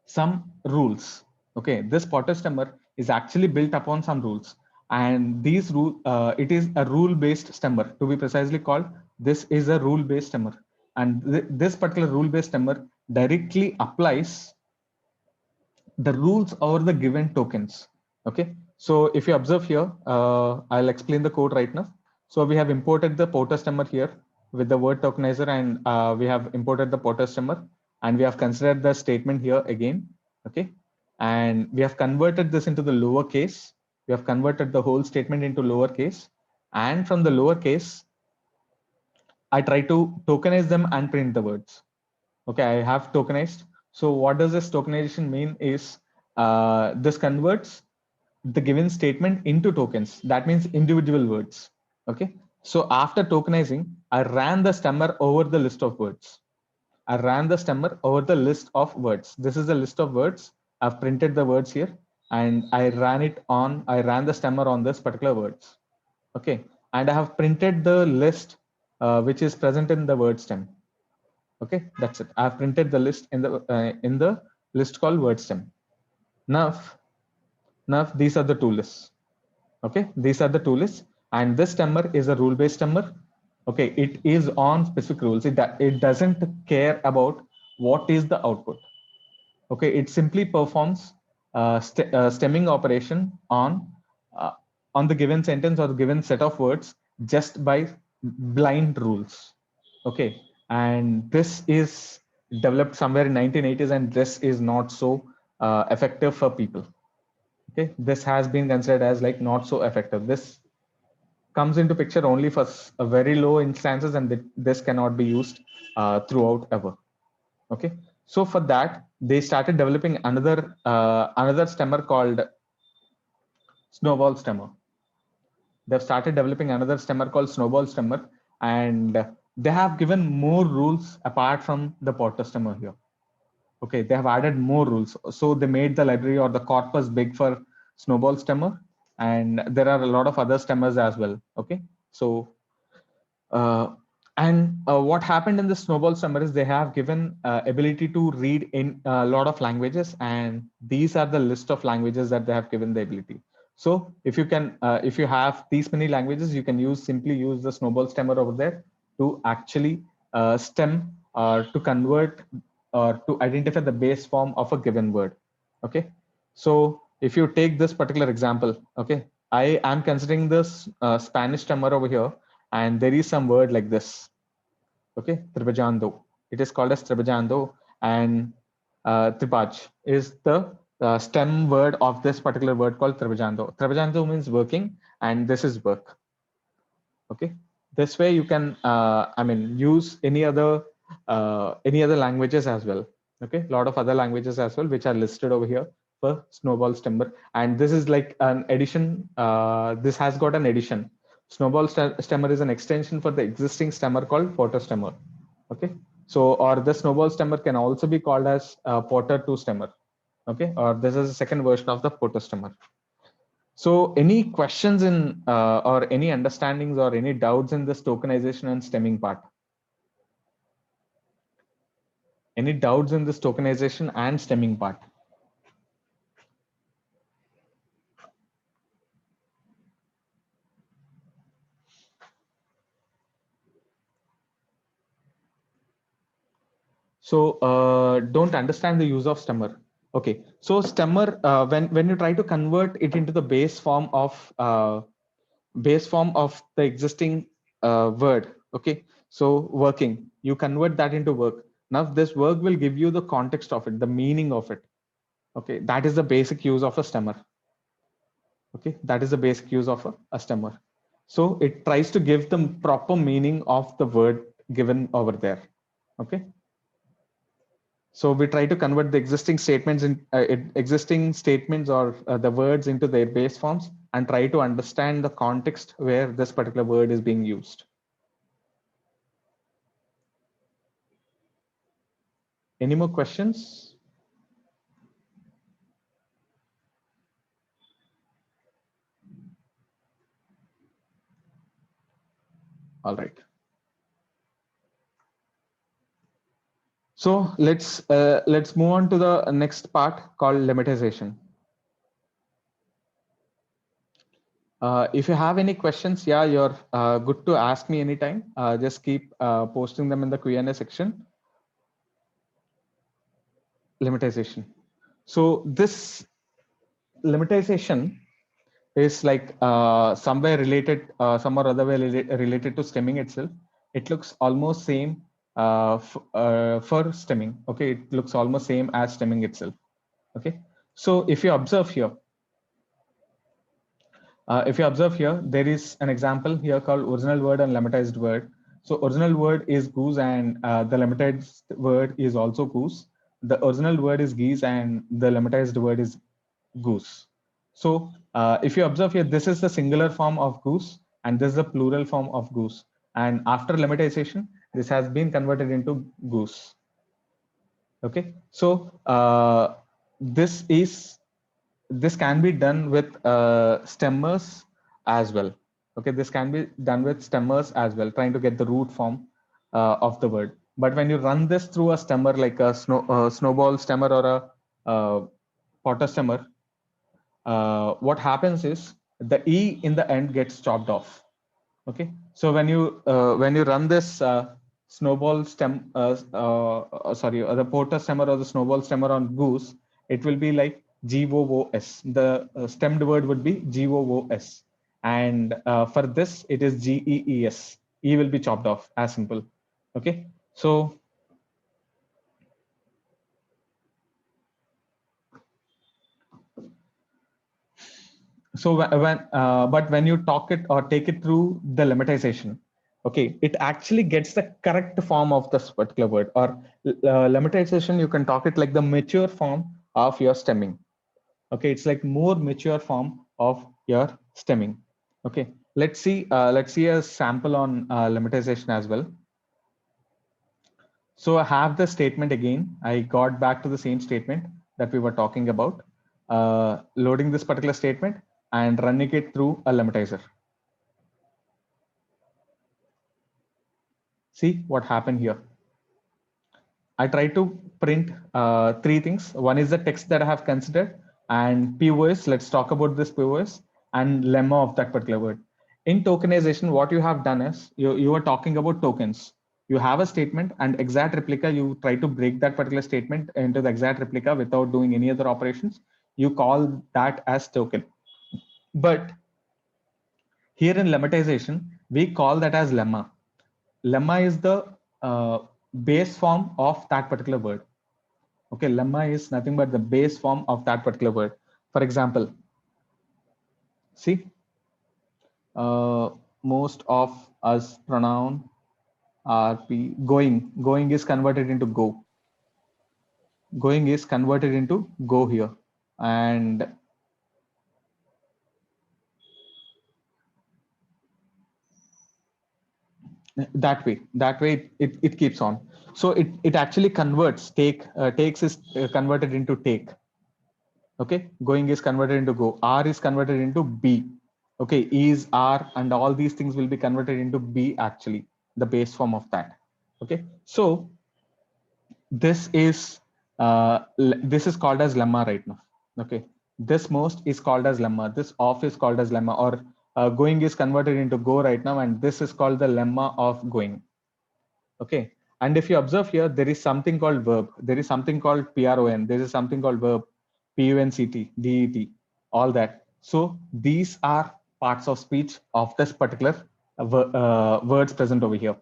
some rules. Okay, this Potter stemmer is actually built upon some rules, and these rule, it is a rule-based stemmer, to be precisely called. This is a rule-based stemmer, and this particular rule-based stemmer directly applies the rules over the given tokens. Okay, so if you observe here, I'll explain the code right now. So we have imported the Potter stemmer here with the word tokenizer, and we have imported the Potter stemmer, and we have considered the statement here again. Okay, and we have converted this into the lowercase. We have converted the whole statement into lowercase, and from the lowercase, I try to tokenize them and print the words. Okay, I have tokenized. So what does this tokenization mean is, this converts the given statement into tokens. That means individual words. Okay, so after tokenizing, I ran the stemmer over the list of words. I ran the stemmer over the list of words. This is the list of words. I've printed the words here, and I ran the stemmer on this particular words. Okay, and I have printed the list which is present in the word stem. Okay, that's it. I've printed the list in the list called word stem. Now these are the two lists. Okay, these are the two lists, and this stemmer is a rule-based stemmer. Okay, it is on specific rules. It doesn't care about what is the output. Okay, it simply performs stemming operation uh, on the given sentence or the given set of words just by blind rules. Okay, and this is developed somewhere in 1980s, and this is not so effective for people. Okay, this has been considered as like not so effective. This comes into picture only for a very low instances, and this cannot be used throughout ever. Okay, so for that they started developing another stemmer called snowball stemmer. They've started developing another stemmer called snowball stemmer, and they have given more rules apart from the Potter stemmer here. Okay, they have added more rules, so they made the library or the corpus big for snowball stemmer, and there are a lot of other stemmers as well. Okay, so And what happened in the snowball summer is they have given ability to read in a lot of languages, and these are the list of languages that they have given the ability. So if you can, if you have these many languages, you can simply use the snowball stemmer over there to actually stem or to convert or to identify the base form of a given word. Okay, so if you take this particular example, okay, I am considering this Spanish stemmer over here, and there is some word like this. Okay, Tribajando. It is called as Tribajando, and Tribaj is the stem word of this particular word called Tribajando. Tribajando means working, and this is work. Okay, this way you can, use any other languages as well. Okay, a lot of other languages as well, which are listed over here for snowball stemmer. And this is like an addition. This has got an addition. Snowball stemmer is an extension for the existing stemmer called Porter stemmer. Okay, so or the snowball stemmer can also be called as Porter 2 stemmer. Okay, or this is a second version of the Porter stemmer. So any questions in or any understandings or any doubts in this tokenization and stemming part? Any doubts in this tokenization and stemming part? So don't understand the use of stemmer. Okay, so stemmer, when you try to convert it into the base form of the existing word. Okay, so working, you convert that into work. Now this work will give you the context of it, the meaning of it. Okay, that is the basic use of a stemmer. Okay, that is the basic use of a stemmer. So it tries to give the proper meaning of the word given over there. Okay, so we try to convert the existing statements or the words into their base forms and try to understand the context where this particular word is being used. Any more questions? All right. So let's move on to the next part called lemmatization. If you have any questions, yeah, you're good to ask me anytime. Just keep posting them in the Q&A section. Lemmatization. So this lemmatization is like somewhere related, some or other way related to stemming itself. It looks almost same for stemming. Okay, it looks almost same as stemming itself. Okay, so if you observe here, there is an example here called original word and lemmatized word. So original word is goose, and the lemmatized word is also goose. The original word is geese, and the lemmatized word is goose. So if you observe here, this is the singular form of goose, and this is the plural form of goose. And after lemmatization, this has been converted into goose. Okay, so this can be done with stemmers as well. Okay, this can be done with stemmers as well, trying to get the root form of the word. But when you run this through a stemmer like a snowball stemmer or a Porter stemmer, what happens is the E in the end gets chopped off. Okay, so when you run this snowball stem, the Porter stemmer or the snowball stemmer on goose, it will be like GOOS. The stemmed word would be GOOS, and for this it is GEES. E will be chopped off, as simple. Okay, so when you talk it or take it through the lemmatization, okay, it actually gets the correct form of this particular word. Or lemmatization, you can talk it like the mature form of your stemming. Okay, it's like more mature form of your stemming. Okay, let's see a sample on lemmatization as well. So I have the statement again. I got back to the same statement that we were talking about, loading this particular statement and running it through a lemmatizer. See what happened here. I try to print three things. One is the text that I have considered, and POS. Let's talk about this POS and lemma of that particular word. In tokenization, what you have done is you are talking about tokens. You have a statement and exact replica. You try to break that particular statement into the exact replica without doing any other operations. You call that as token. But here in lemmatization, we call that as lemma. Lemma is the base form of that particular word. Okay, lemma is nothing but the base form of that particular word. For example, see, most of us pronoun are going. Going is converted into go. Going is converted into go here. And that way it keeps on. So it actually converts, takes is converted into take. Okay, going is converted into go, R is converted into B. Okay, is, are, and all these things will be converted into B, actually the base form of that. Okay, so this is called as lemma right now. Okay, this most is called as lemma, this off is called as lemma, or going is converted into go right now, and this is called the lemma of going. Okay, and if you observe here, there is something called verb, there is something called PRON, there is something called verb, PUNCT, DET, all that. So these are parts of speech of this particular words present over here.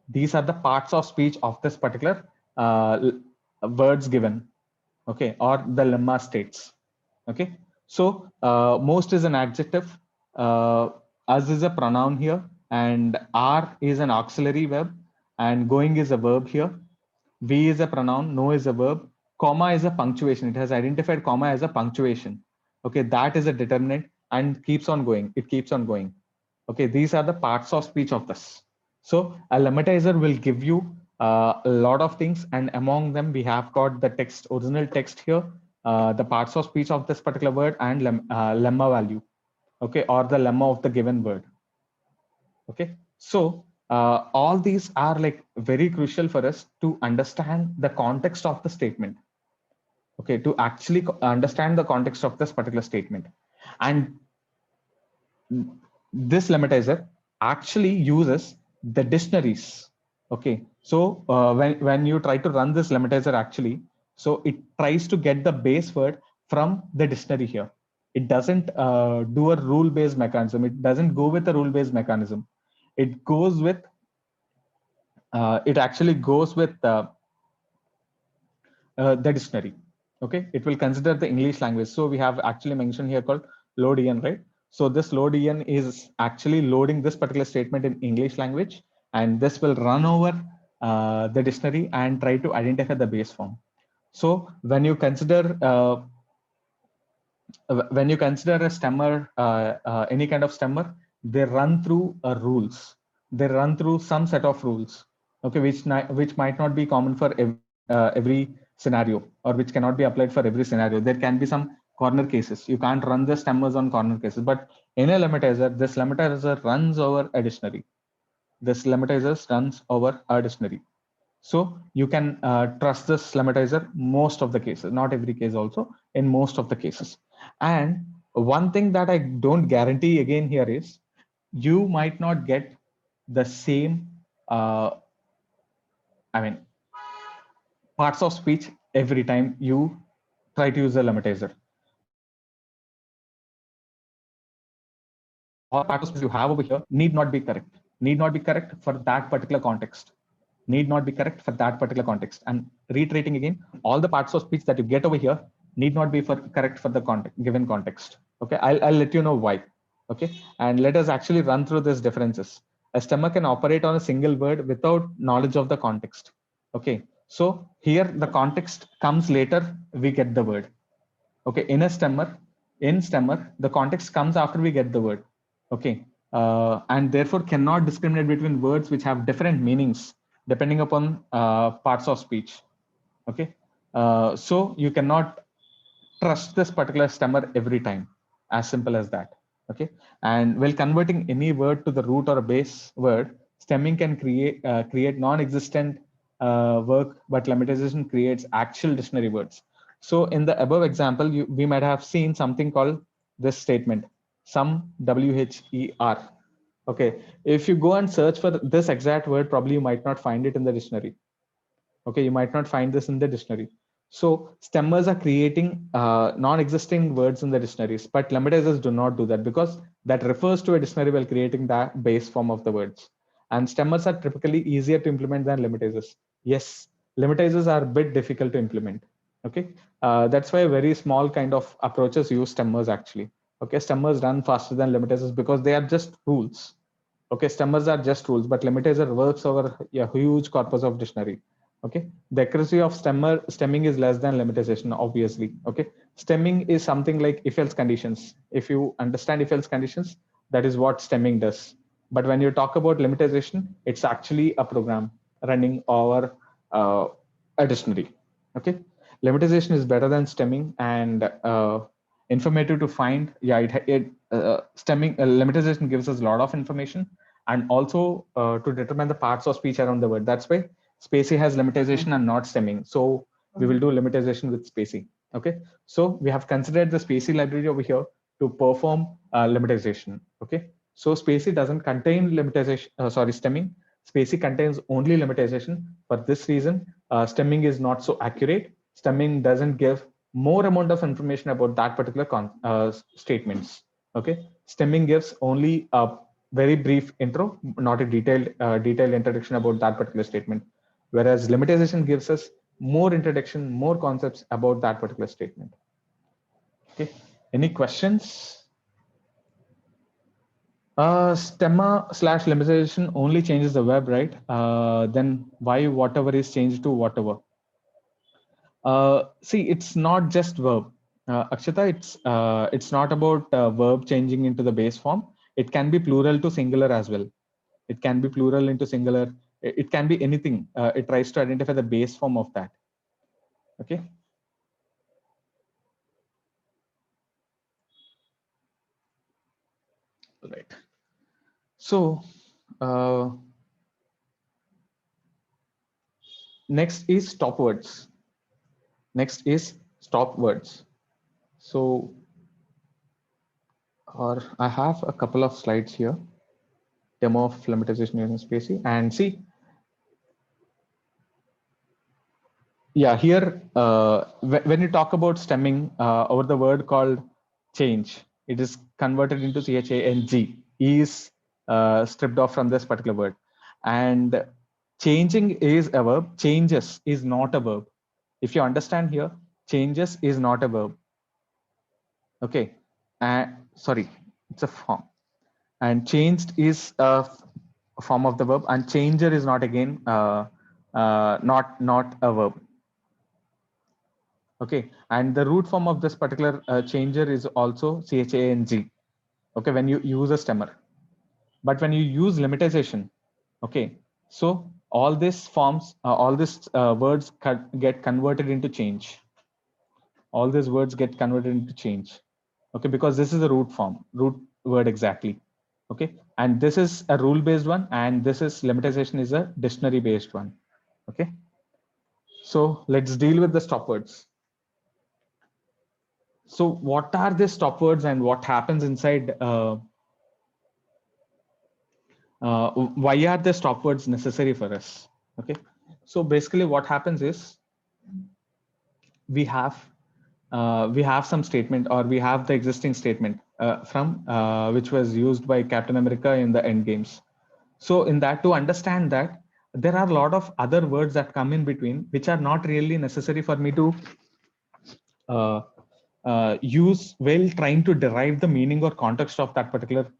These are the parts of speech of this particular words given. Okay, or the lemma states. Okay, so most is an adjective, us is a pronoun here, and are is an auxiliary verb, and going is a verb here. We is a pronoun, no is a verb, comma is a punctuation. It has identified comma as a punctuation. Okay, that is a determinant and keeps on going. It keeps on going. Okay, these are the parts of speech of this. So a lemmatizer will give you a lot of things, and among them we have got the text, original text here, the parts of speech of this particular word, and lemma value. Okay, or the lemma of the given word. Okay, so all these are like very crucial for us to understand the context of the statement. Okay, to actually understand the context of this particular statement. And this lemmatizer actually uses the dictionaries. Okay, so when you try to run this lemmatizer, actually, so it tries to get the base word from the dictionary here. It doesn't do a rule based mechanism. It doesn't go with a rule based mechanism. It goes with it actually goes with the dictionary. Okay, it will consider the English language. So we have actually mentioned here called load-en, right? So this load-en is actually loading this particular statement in English language, and this will run over the dictionary and try to identify the base form. So when you consider a stemmer, any kind of stemmer, they run through rules. They run through some set of rules, okay, which might not be common for every scenario, or which cannot be applied for every scenario. There can be some corner cases. You can't run the stemmers on corner cases, but in a lemmatizer, this lemmatizer runs over a dictionary. This lemmatizer runs over a dictionary. So you can trust this lemmatizer most of the cases, not every case also, in most of the cases. And one thing that I don't guarantee again here is you might not get the same, I mean, parts of speech every time you try to use a lemmatizer. All parts of speech you have over here need not be correct for that particular context. Need not be correct for that particular context. And reiterating again, all the parts of speech that you get over here need not be correct for the given context. Okay, I'll let you know why. Okay, and let us actually run through these differences. A stemmer can operate on a single word without knowledge of the context. Okay, so here the context comes later, we get the word. Okay, in stemmer, the context comes after we get the word. Okay, and therefore cannot discriminate between words which have different meanings depending upon parts of speech. Okay, so you cannot trust this particular stemmer every time, as simple as that. Okay, and while converting any word to the root or a base word, Stemming can create non-existent work, but lemmatization creates actual dictionary words. So in the above example, we might have seen something called this statement, some WHER. Okay, if you go and search for this exact word, probably you might not find it in the dictionary. Okay, you might not find this in the dictionary. So stemmers are creating non-existing words in the dictionaries, but lemmatizers do not do that because that refers to a dictionary while creating the base form of the words. And stemmers are typically easier to implement than lemmatizers. Yes, lemmatizers are a bit difficult to implement. Okay, that's why very small kind of approaches use stemmers actually. Okay, stemmers run faster than lemmatizers because they are just rules. Okay, stemmers are just rules, but limitizer works over a huge corpus of dictionary. Okay, the accuracy of stemming is less than lemmatization, obviously. Okay, stemming is something like if-else conditions. If you understand if-else conditions, that is what stemming does. But when you talk about lemmatization, it's actually a program running over a dictionary. Okay, lemmatization is better than stemming and informative to find. Yeah, stemming lemmatization gives us a lot of information and also to determine the parts of speech around the word. That's why Spacy has lemmatization and not stemming. So we will do lemmatization with Spacy. Okay, so we have considered the Spacy library over here to perform lemmatization. Okay, so Spacy doesn't contain lemmatization. Sorry, stemming. Spacy contains only lemmatization. For this reason, stemming is not so accurate. Stemming doesn't give more amount of information about that particular statements. Okay, stemming gives only a very brief intro, not a detailed introduction about that particular statement. Whereas lemmatization gives us more introduction, more concepts about that particular statement. Okay, any questions? Stemma/lemmatization only changes the web, right? Then why whatever is changed to whatever? See, it's not just verb. Akshata, it's not about verb changing into the base form. It can be plural to singular as well. It can be plural into singular. It can be anything. It tries to identify the base form of that. Okay. All right. So next is stop words. Next is stop words. So, or I have a couple of slides here. Demo of lemmatization using Spacy, and see, yeah, here when you talk about stemming over the word called change, it is converted into chang. Is stripped off from this particular word, and changing is a verb. Changes is not a verb. If you understand here, changes is not a verb. Okay, sorry, it's a form, and changed is a form of the verb, and changer is not again not a verb. Okay, and the root form of this particular changer is also chang. Okay, when you use a stemmer, but when you use lemmatization, okay, so all these forms, all these words get converted into change. All these words get converted into change. Okay, because this is the root form, root word exactly. Okay, and this is a rule based one, and this is lemmatization is a dictionary based one. Okay, so let's deal with the stop words. So what are the stop words and what happens inside? Why are the stop words necessary for us? Okay, so basically what happens is we have some statement, or we have the existing statement from which was used by Captain America in the end games. So in that, to understand that, there are a lot of other words that come in between which are not really necessary for me to uh, use while trying to derive the meaning or context of that particular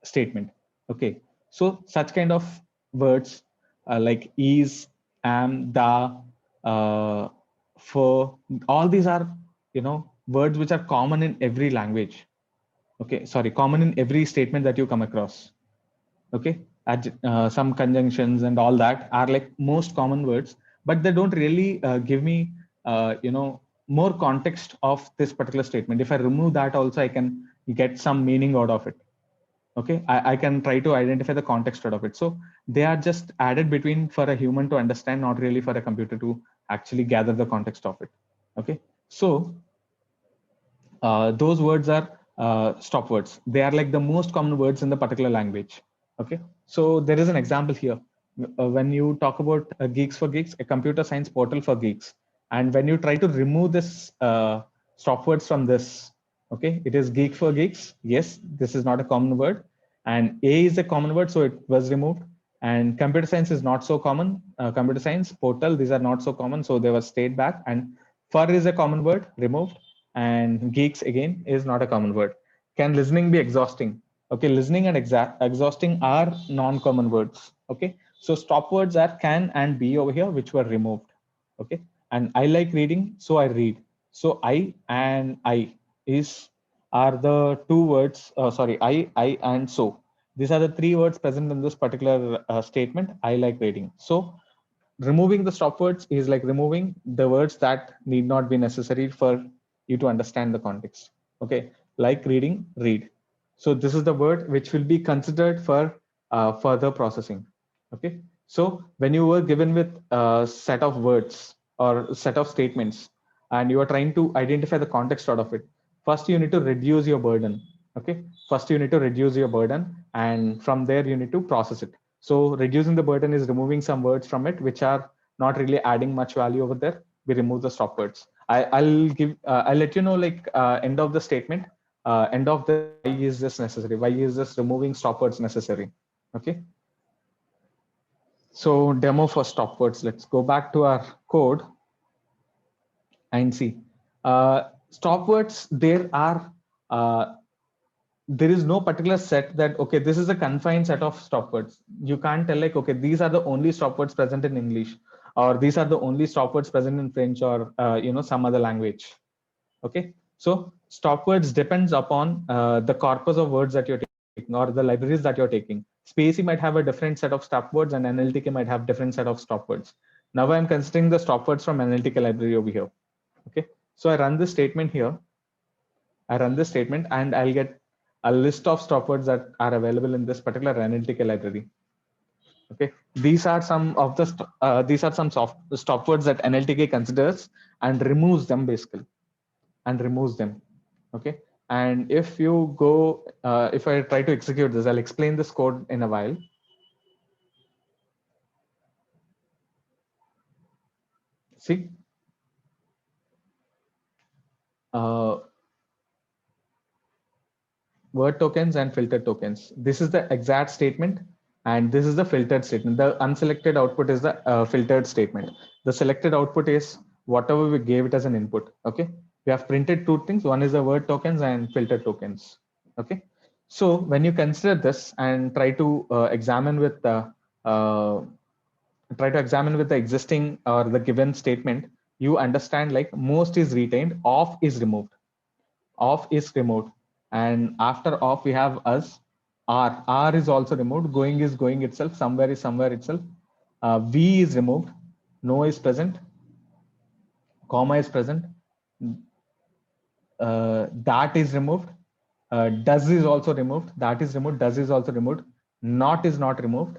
statement. Okay, so such kind of words like is, am, the, for, all these are, words which are common in every language. Okay, sorry, common in every statement that you come across. Okay, some conjunctions and all that are like most common words, but they don't really give me more context of this particular statement. If I remove that also, I can get some meaning out of it. Okay, I can try to identify the context out of it. So they are just added between for a human to understand, not really for a computer to actually gather the context of it. Okay, so those words are stop words. They are like the most common words in the particular language. Okay, so there is an example here. When you talk about Geeks for Geeks, a computer science portal for geeks, and when you try to remove this stop words from this, okay, it is Geek for Geeks. Yes, this is not a common word, and A is a common word, so it was removed. And computer science is not so common. Computer science portal, these are not so common, so they were stayed back. And for is a common word, removed, and geeks again is not a common word. Can listening be exhausting? Okay, listening and exhausting are non-common words. Okay, so stop words are can and be over here, which were removed. Okay, and I like reading, so I read. So I and I is are the two words. Sorry, I and so. These are the three words present in this particular statement. I like reading. So removing the stop words is like removing the words that need not be necessary for you to understand the context. Okay, like reading, read. So this is the word which will be considered for further processing. Okay, so when you were given with a set of words or set of statements and you are trying to identify the context out of it, first you need to reduce your burden. Okay, first you need to reduce your burden, and from there you need to process it. So reducing the burden is removing some words from it which are not really adding much value over there. We remove the stop words. I'll let you know like end of the statement, end of the why is this necessary? Why is this removing stop words necessary? Okay. So demo for stop words. Let's go back to our code and see. Stop words. There is no particular set that, okay, this is a confined set of stop words. You can't tell like, okay, these are the only stop words present in English, or these are the only stop words present in French, or some other language. Okay, so stop words depends upon the corpus of words that you're taking or the libraries that you're taking. SpaCy might have a different set of stop words and NLTK might have different set of stop words. Now I'm considering the stop words from NLTK library over here. Okay, so I run this statement here. I run this statement and I'll get a list of stop words that are available in this particular NLTK library. Okay, these are some of the stop words that NLTK considers and removes them basically, and removes them. Okay, and if you go, if I try to execute this, I'll explain this code in a while. See, uh, word tokens and filtered tokens. This is the exact statement, and this is the filtered statement. The unselected output is the filtered statement. The selected output is whatever we gave it as an input. Okay, we have printed two things. One is the word tokens and filtered tokens. Okay, so when you consider this and uh, try to examine with the existing or the given statement, you understand like most is retained, off is removed. Off is removed, and after off we have us. R is also removed. Going is going itself. Somewhere is somewhere itself. V is removed. No is present. Comma is present. That is removed. Does is also removed. That is removed. Does is also removed. Not is not removed.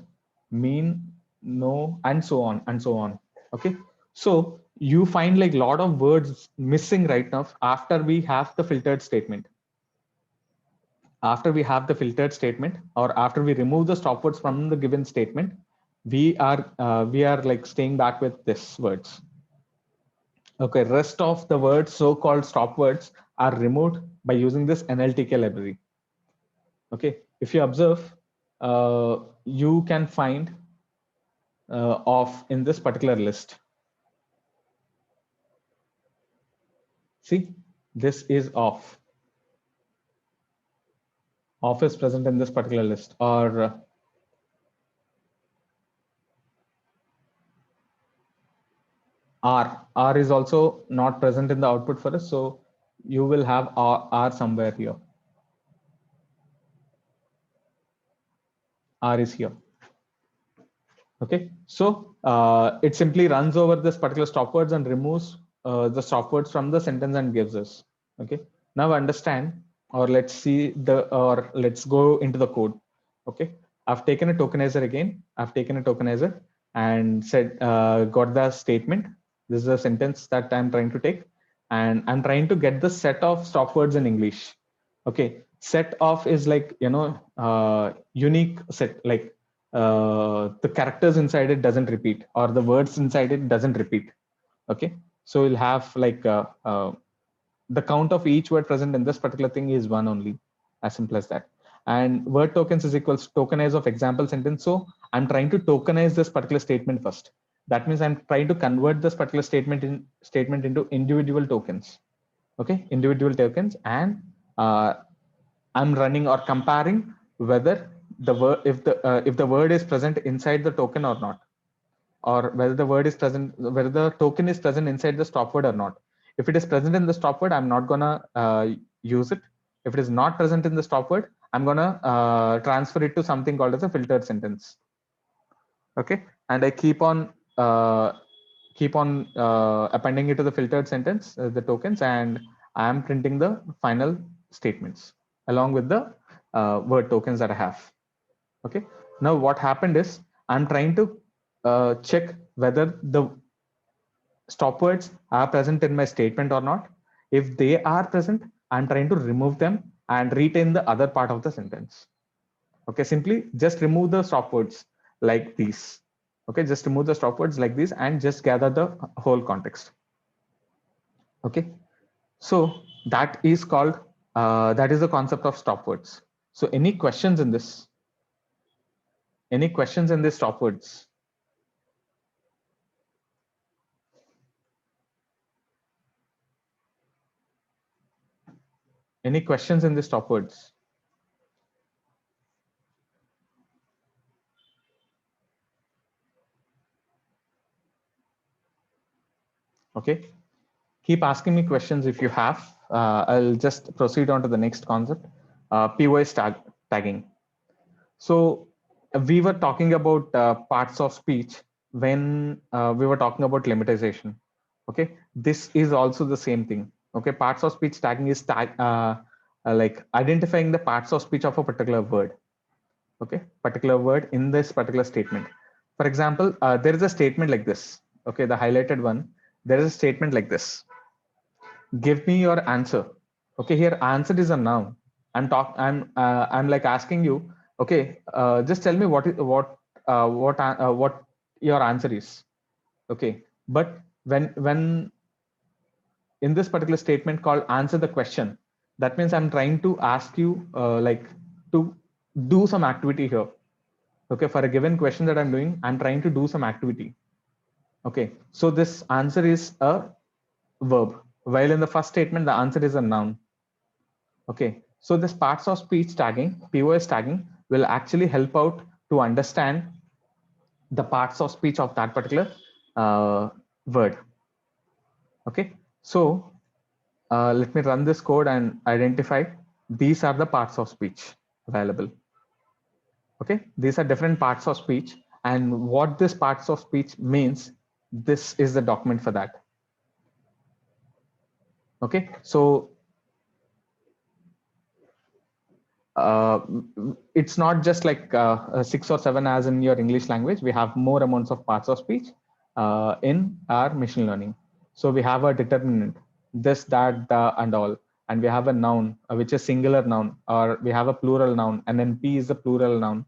Mean, no, and so on and so on. Okay, so you find like a lot of words missing right now after we have the filtered statement. After we have the filtered statement, or after we remove the stop words from the given statement, we are like staying back with this words. Okay, rest of the words, so-called stop words, are removed by using this NLTK library. Okay, if you observe, you can find off in this particular list. See, this is off. Off is present in this particular list, or R is also not present in the output for us. So you will have R somewhere here. R is here. Okay, so it simply runs over this particular stop words and removes the stop words from the sentence and gives us. Okay, now understand or let's see or let's go into the code. Okay, I've taken a tokenizer again. I've taken a tokenizer and said, got the statement. This is a sentence that I'm trying to take, and I'm trying to get the set of stop words in English. Okay, set of is like, unique set, like the characters inside it doesn't repeat, or the words inside it doesn't repeat. Okay, so we'll have like the count of each word present in this particular thing is one only, as simple as that. And word tokens is equals tokenize of example sentence. So I'm trying to tokenize this particular statement first. That means I'm trying to convert this particular statement into individual tokens. Okay, individual tokens, and I'm running or comparing whether the word, if the word is present inside the token or not, or whether the word is present, whether the token is present inside the stop word or not. If it is present in the stop word, I'm not gonna use it. If it is not present in the stop word, I'm gonna transfer it to something called as a filtered sentence. Okay, and I keep on appending it to the filtered sentence, the tokens, and I am printing the final statements along with the word tokens that I have. Okay, now what happened is I'm trying to check whether the stop words are present in my statement or not. If they are present, I'm trying to remove them and retain the other part of the sentence. Okay, simply just remove the stop words like these. Okay, just remove the stop words like this and just gather the whole context. Okay, so that is called, that is the concept of stop words. So any questions in this? Any questions in this stop words? Any questions in the stop words? Okay, keep asking me questions if you have. I'll just proceed on to the next concept, POS tagging. So we were talking about parts of speech when we were talking about lemmatization. Okay, this is also the same thing. Okay, parts of speech tagging is like identifying the parts of speech of a particular word. Okay, particular word in this particular statement. For example, there is a statement like this. Okay, the highlighted one. There is a statement like this: give me your answer. Okay, here answer is a noun. I'm like asking you, okay, just tell me what your answer is. Okay, but when in this particular statement called answer the question, that means I'm trying to ask you like to do some activity here. Okay, for a given question that I'm doing, I'm trying to do some activity. Okay, so this answer is a verb, while in the first statement the answer is a noun. Okay, so this parts of speech tagging, POS tagging, will actually help out to understand the parts of speech of that particular word. Okay, so let me run this code and identify these are the parts of speech available. Okay, these are different parts of speech, and what this parts of speech means, this is the document for that. Okay, so uh, it's not just like 6 or 7 as in your English language. We have more amounts of parts of speech in our machine learning. So we have a determinant, this, that, the, and all, and we have a noun, which is singular noun, or we have a plural noun, and then P is the plural noun.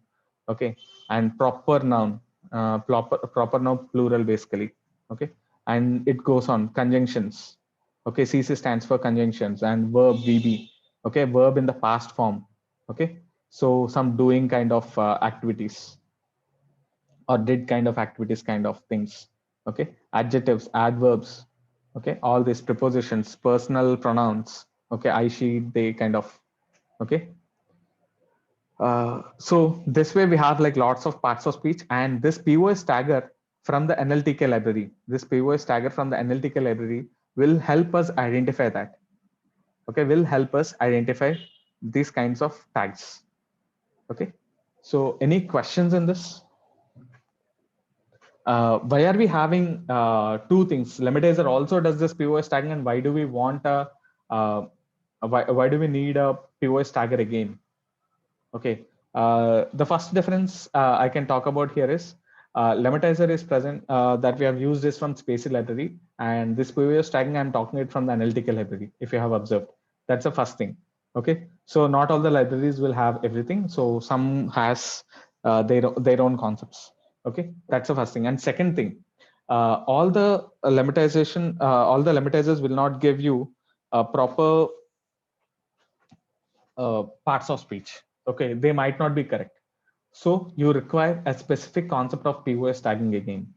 Okay, and proper noun, proper noun plural basically. Okay, and it goes on conjunctions. Okay, CC stands for conjunctions, and verb VB. Okay, verb in the past form. Okay, so some doing kind of activities, or did kind of activities, kind of things. Okay, adjectives, adverbs. Okay, all these prepositions, personal pronouns. Okay, I, she, they kind of. Okay, so this way we have like lots of parts of speech, and this POS tagger from the NLTK library, this POS tagger from the NLTK library will help us identify that. Okay, will help us identify these kinds of tags. Okay, so any questions in this? Why are we having two things? Lematizer also does this POS tagging, and why do we want a why do we need a POS tagger again? Okay, the first difference I can talk about here is lemmatizer is present that we have used this from Spacy library, and this POS tagging I'm talking it from the analytical library. If you have observed, that's the first thing. Okay, so not all the libraries will have everything. So some has their own concepts. Okay, that's the first thing. And second thing, all the lemmatization, all the lemmatizers will not give you a proper parts of speech. Okay, they might not be correct. So you require a specific concept of POS tagging again.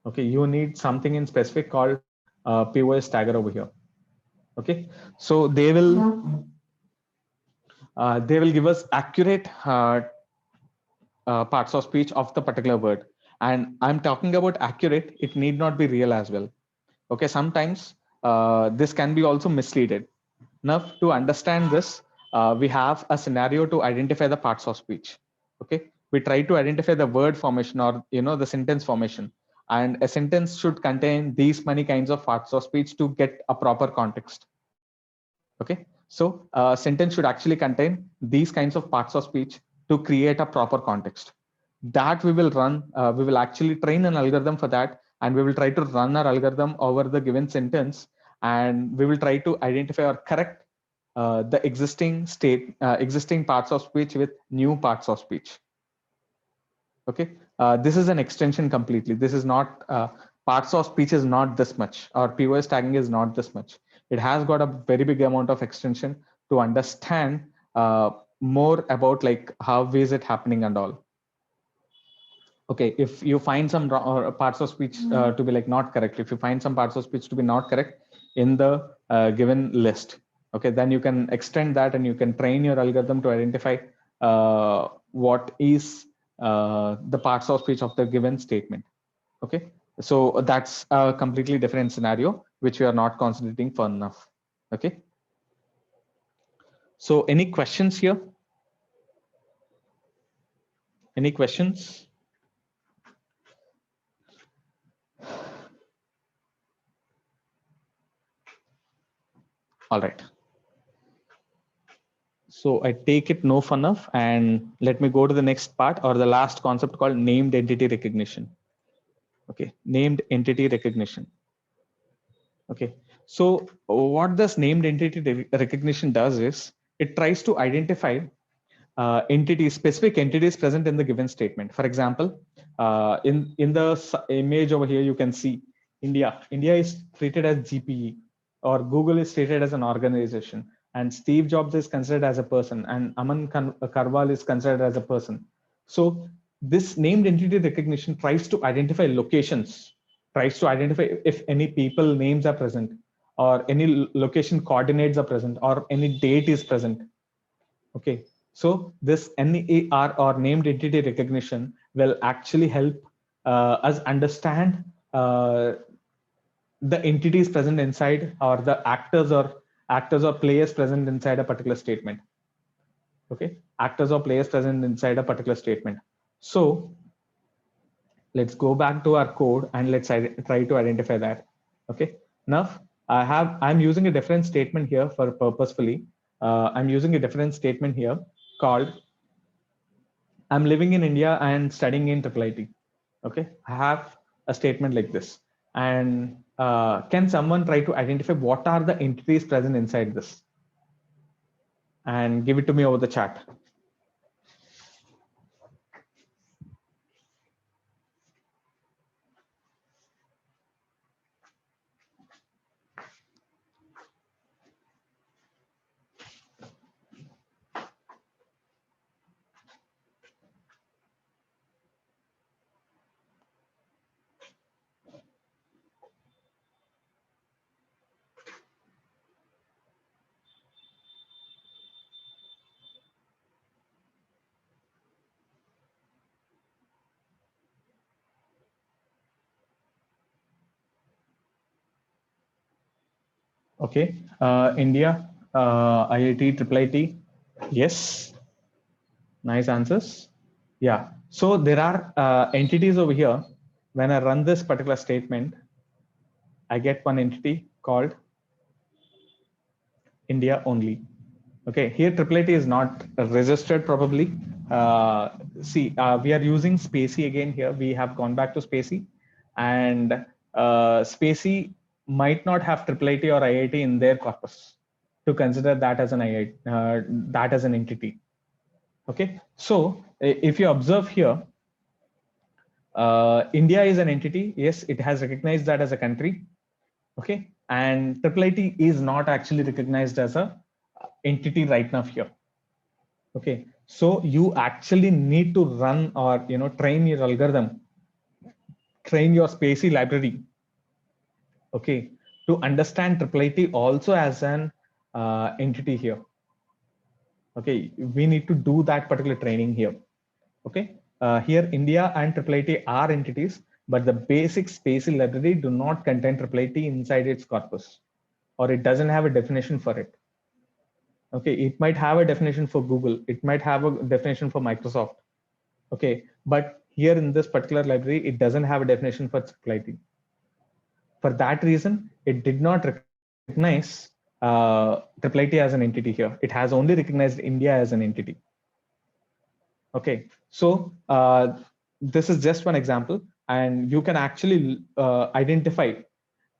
Okay, you need something in specific called POS tagger over here. Okay, so they will give us accurate parts of speech of the particular word. And I'm talking about accurate, it need not be real as well. Okay, sometimes this can be also misleaded. Now, to understand this, we have a scenario to identify the parts of speech. Okay, we try to identify the word formation or the sentence formation, and a sentence should contain these many kinds of parts of speech to get a proper context. Okay, so a sentence should actually contain these kinds of parts of speech to create a proper context. That we will run, we will actually train an algorithm for that, and we will try to run our algorithm over the given sentence, and we will try to identify or correct the existing parts of speech with new parts of speech. Okay, this is an extension completely. This is not parts of speech is not this much, or POS tagging is not this much. It has got a very big amount of extension to understand more about like how is it happening and all. Okay, if you find some parts of speech to be like not correct, if you find some parts of speech to be not correct in the given list, okay, then you can extend that and you can train your algorithm to identify what is the parts of speech of the given statement. Okay, so that's a completely different scenario which we are not concentrating for enough. Okay, so any questions here? Any questions? All right. So I take it no fun enough, and let me go to the next part or the last concept called named entity recognition. Okay, named entity recognition. Okay, so what this named entity recognition does is it tries to identify entities, specific entities present in the given statement. For example, in the image over here, you can see India. India is treated as GPE, or Google is treated as an organization, and Steve Jobs is considered as a person, and Aman Karwal is considered as a person. So this named entity recognition tries to identify locations, tries to identify if any people names are present, or any location coordinates are present, or any date is present. Okay, so this NER or named entity recognition will actually help us understand the entities present inside, or the actors or players present inside a particular statement. Okay, actors or players present inside a particular statement. So let's go back to our code and let's try to identify that. Okay, now I'm using a different statement here for purposefully. I'm using a different statement here called I'm living in India and studying in IIIT. Okay, I have a statement like this. And can someone try to identify what are the entities present inside this? And give it to me over the chat. Okay, India, IIT, IIIT. Yes, nice answers. Yeah, so there are entities over here. When I run this particular statement, I get one entity called India only. Okay, here AAA is not registered probably. See, we are using Spacie again here. We have gone back to Spacie, and Spacie might not have AAA or IIT in their corpus to consider that as an IIT, that as an entity. Okay, so if you observe here, India is an entity. Yes, it has recognized that as a country. Okay, and IIT is not actually recognized as a entity right now here. Okay, so you actually need to run or train your algorithm, train your Spacie library. Okay, to understand IIT also as an entity here. Okay, we need to do that particular training here. Okay, here India and IIT are entities, but the basic Spacie library do not contain IIT inside its corpus, or it doesn't have a definition for it. Okay, it might have a definition for Google, it might have a definition for Microsoft. Okay, but here in this particular library, it doesn't have a definition for IIT. For that reason, it did not recognize IIT as an entity here. It has only recognized India as an entity. Okay, so this is just one example, and you can actually identify,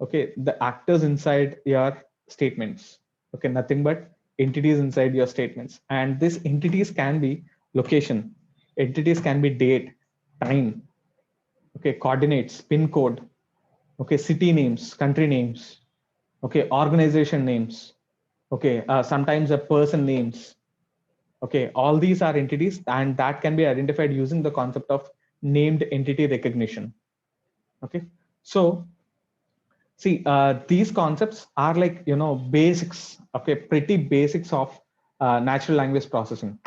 okay, the actors inside your statements. Okay, nothing but entities inside your statements, and these entities can be location, entities can be date, time, okay, coordinates, pin code, okay, city names, country names, okay, organization names, okay, sometimes a person names. Okay, all these are entities, and that can be identified using the concept of named entity recognition. Okay, so see, these concepts are like, basics, okay, pretty basics of natural language processing.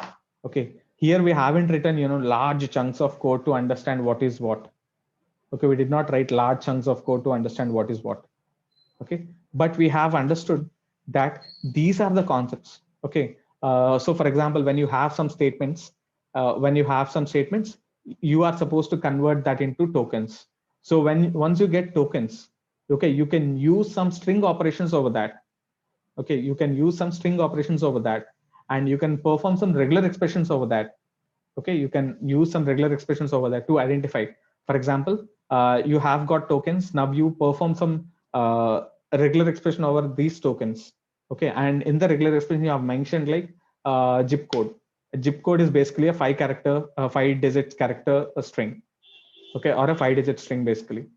Okay, here we haven't written, large chunks of code to understand what is what. Okay, we did not write large chunks of code to understand what is what. Okay, but we have understood that these are the concepts. Okay, so for example, when you have some statements, you are supposed to convert that into tokens. So once you get tokens, okay, you can use some string operations over that. Okay, you can use some string operations over that, and you can perform some regular expressions over that. Okay, you can use some regular expressions over there to identify. For example, you have got tokens. Now you perform some regular expression over these tokens. Okay, and in the regular expression, you have mentioned like zip code. A zip code is basically a 5-digit character string. Okay, or a 5-digit string basically.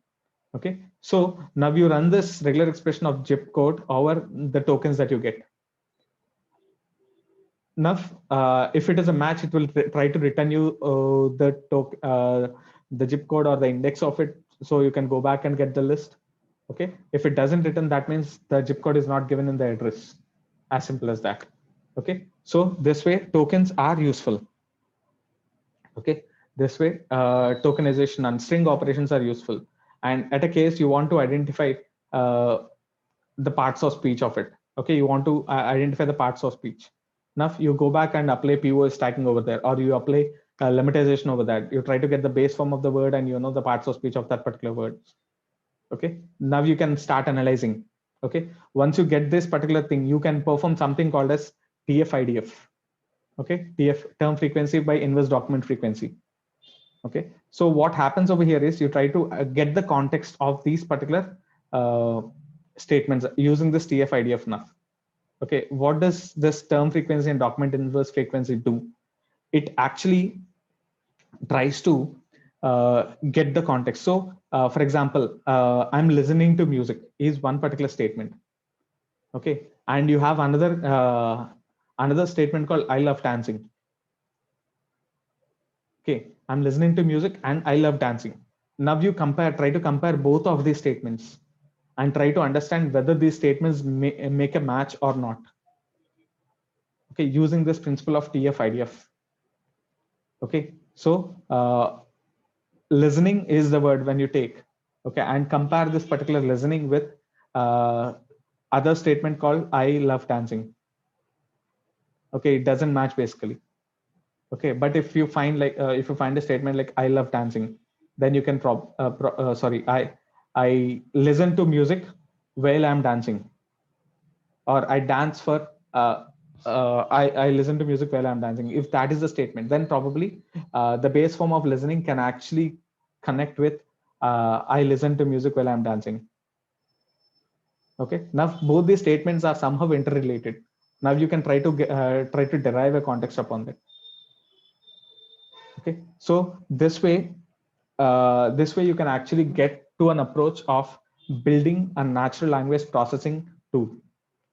Okay, so now you run this regular expression of zip code over the tokens that you get. Now, if it is a match, it will try to return you the zip code or the index of it, so you can go back and get the list. Okay, if it doesn't return, that means the zip code is not given in the address. As simple as that. Okay, so this way tokens are useful. Okay, this way tokenization and string operations are useful. And at a case, you want to identify the parts of speech of it. Okay, you want to identify the parts of speech. Now you go back and apply POS stacking over there, or you apply lemmatization over that. You try to get the base form of the word and the parts of speech of that particular word. Okay, now you can start analyzing. Okay, once you get this particular thing, you can perform something called as TF-IDF. Okay, TF, term frequency by inverse document frequency. Okay, so what happens over here is you try to get the context of these particular statements using this TF-IDF now. Okay, what does this term frequency and document inverse frequency do? It actually tries to get the context. So for example, I'm listening to music is one particular statement. Okay, and you have another statement called I love dancing. Okay, I'm listening to music and I love dancing. Now you try to compare both of these statements and try to understand whether these statements make a match or not. Okay, using this principle of TF-IDF. Okay, so listening is the word when you take. Okay, and compare this particular listening with other statement called I love dancing. Okay, it doesn't match basically. Okay, but if you find if you find a statement like I love dancing, then you can I listen to music while I'm dancing, or I dance for I listen to music while I'm dancing. If that is the statement, then probably the base form of listening can actually connect with I listen to music while I'm dancing. Okay. Now both these statements are somehow interrelated. Now you can try to derive a context upon that. Okay. So this way you can actually get to an approach of building a natural language processing tool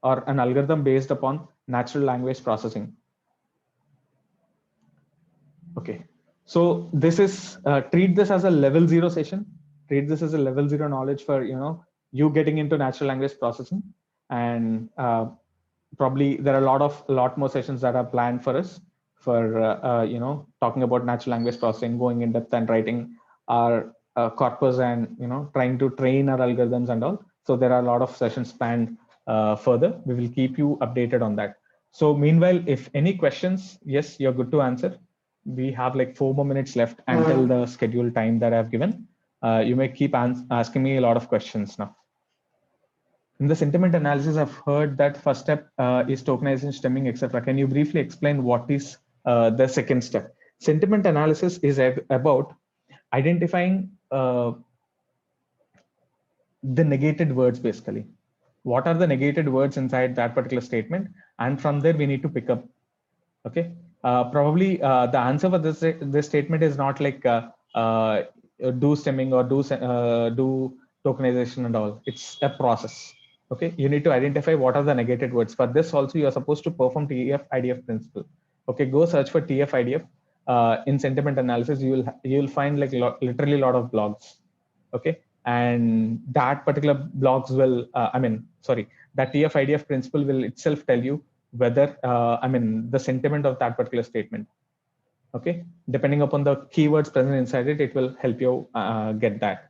or an algorithm based upon natural language processing. Okay, so this is treat this as a level 0 session. Treat this as a level 0 knowledge for you getting into natural language processing, and probably there are a lot more sessions that are planned for us for talking about natural language processing, going in depth and writing our corpus, and trying to train our algorithms and all. So there are a lot of sessions planned further. We will keep you updated on that. So meanwhile, if any questions, yes, you're good to answer. We have like 4 more minutes left until the scheduled time that I've given. You may keep asking me a lot of questions now. In the sentiment analysis, I've heard that first step is tokenization, stemming, etc. Can you briefly explain what is the second step? Sentiment analysis is about identifying the negated words, basically. What are the negated words inside that particular statement? And from there, we need to pick up. Okay. Probably the answer for this statement is not like do stemming or do tokenization and all. It's a process. Okay. You need to identify what are the negated words. For this also, you are supposed to perform TF-IDF principle. Okay. Go search for TF-IDF. In sentiment analysis, you will find like literally a lot of blogs. Okay. And that particular blogs will, that TF-IDF principle will itself tell you whether, the sentiment of that particular statement. Okay. Depending upon the keywords present inside it, it will help you get that.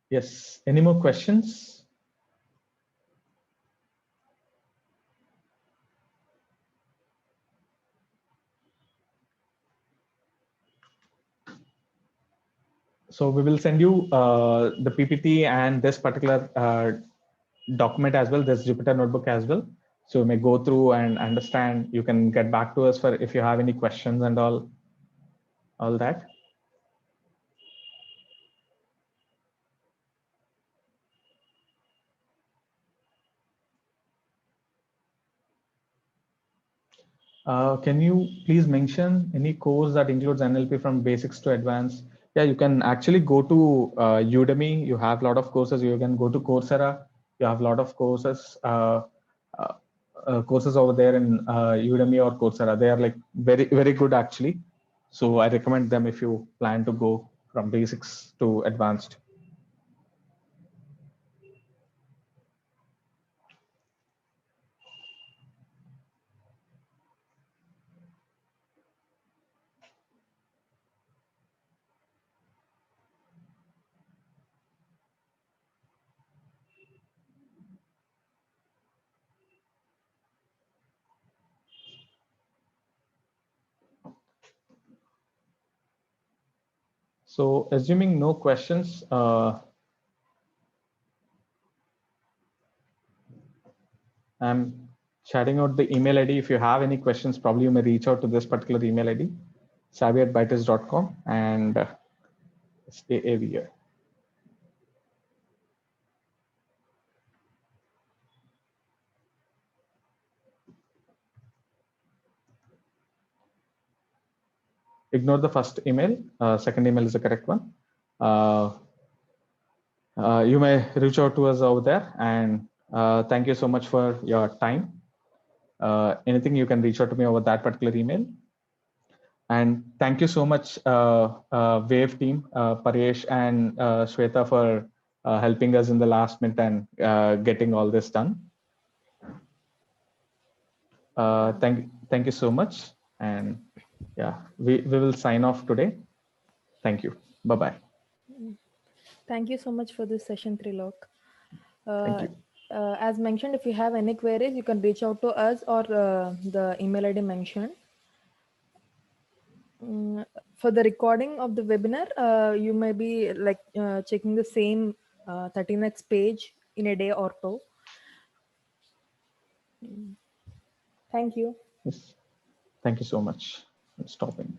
Yes. Any more questions? So we will send you the PPT and this particular document as well, this Jupyter notebook as well. So you may go through and understand. You can get back to us for if you have any questions and all that. Can you please mention any course that includes NLP from basics to advanced? Yeah, you can actually go to Udemy. You have a lot of courses. You can go to Coursera. You have a lot of courses courses over there in Udemy or Coursera. They are like very, very good actually. So I recommend them if you plan to go from basics to advanced. So assuming no questions, I'm chatting out the email ID. If you have any questions, probably you may reach out to this particular email ID, savvy@bytest.com, and stay here. Ignore the first email. Second email is the correct one. You may reach out to us over there, and thank you so much for your time. Anything you can reach out to me over that particular email. And thank you so much, Wave team, Paresh and Shweta, for helping us in the last minute and getting all this done. Thank you so much. And yeah, we will sign off today. Thank you. Bye-bye. Thank you so much for this session, Trilok. Thank you. As mentioned, if you have any queries, you can reach out to us or the email ID mentioned. For the recording of the webinar, you may be like checking the same 13x page in a day or so. Thank you. Yes. Thank you so much for stopping.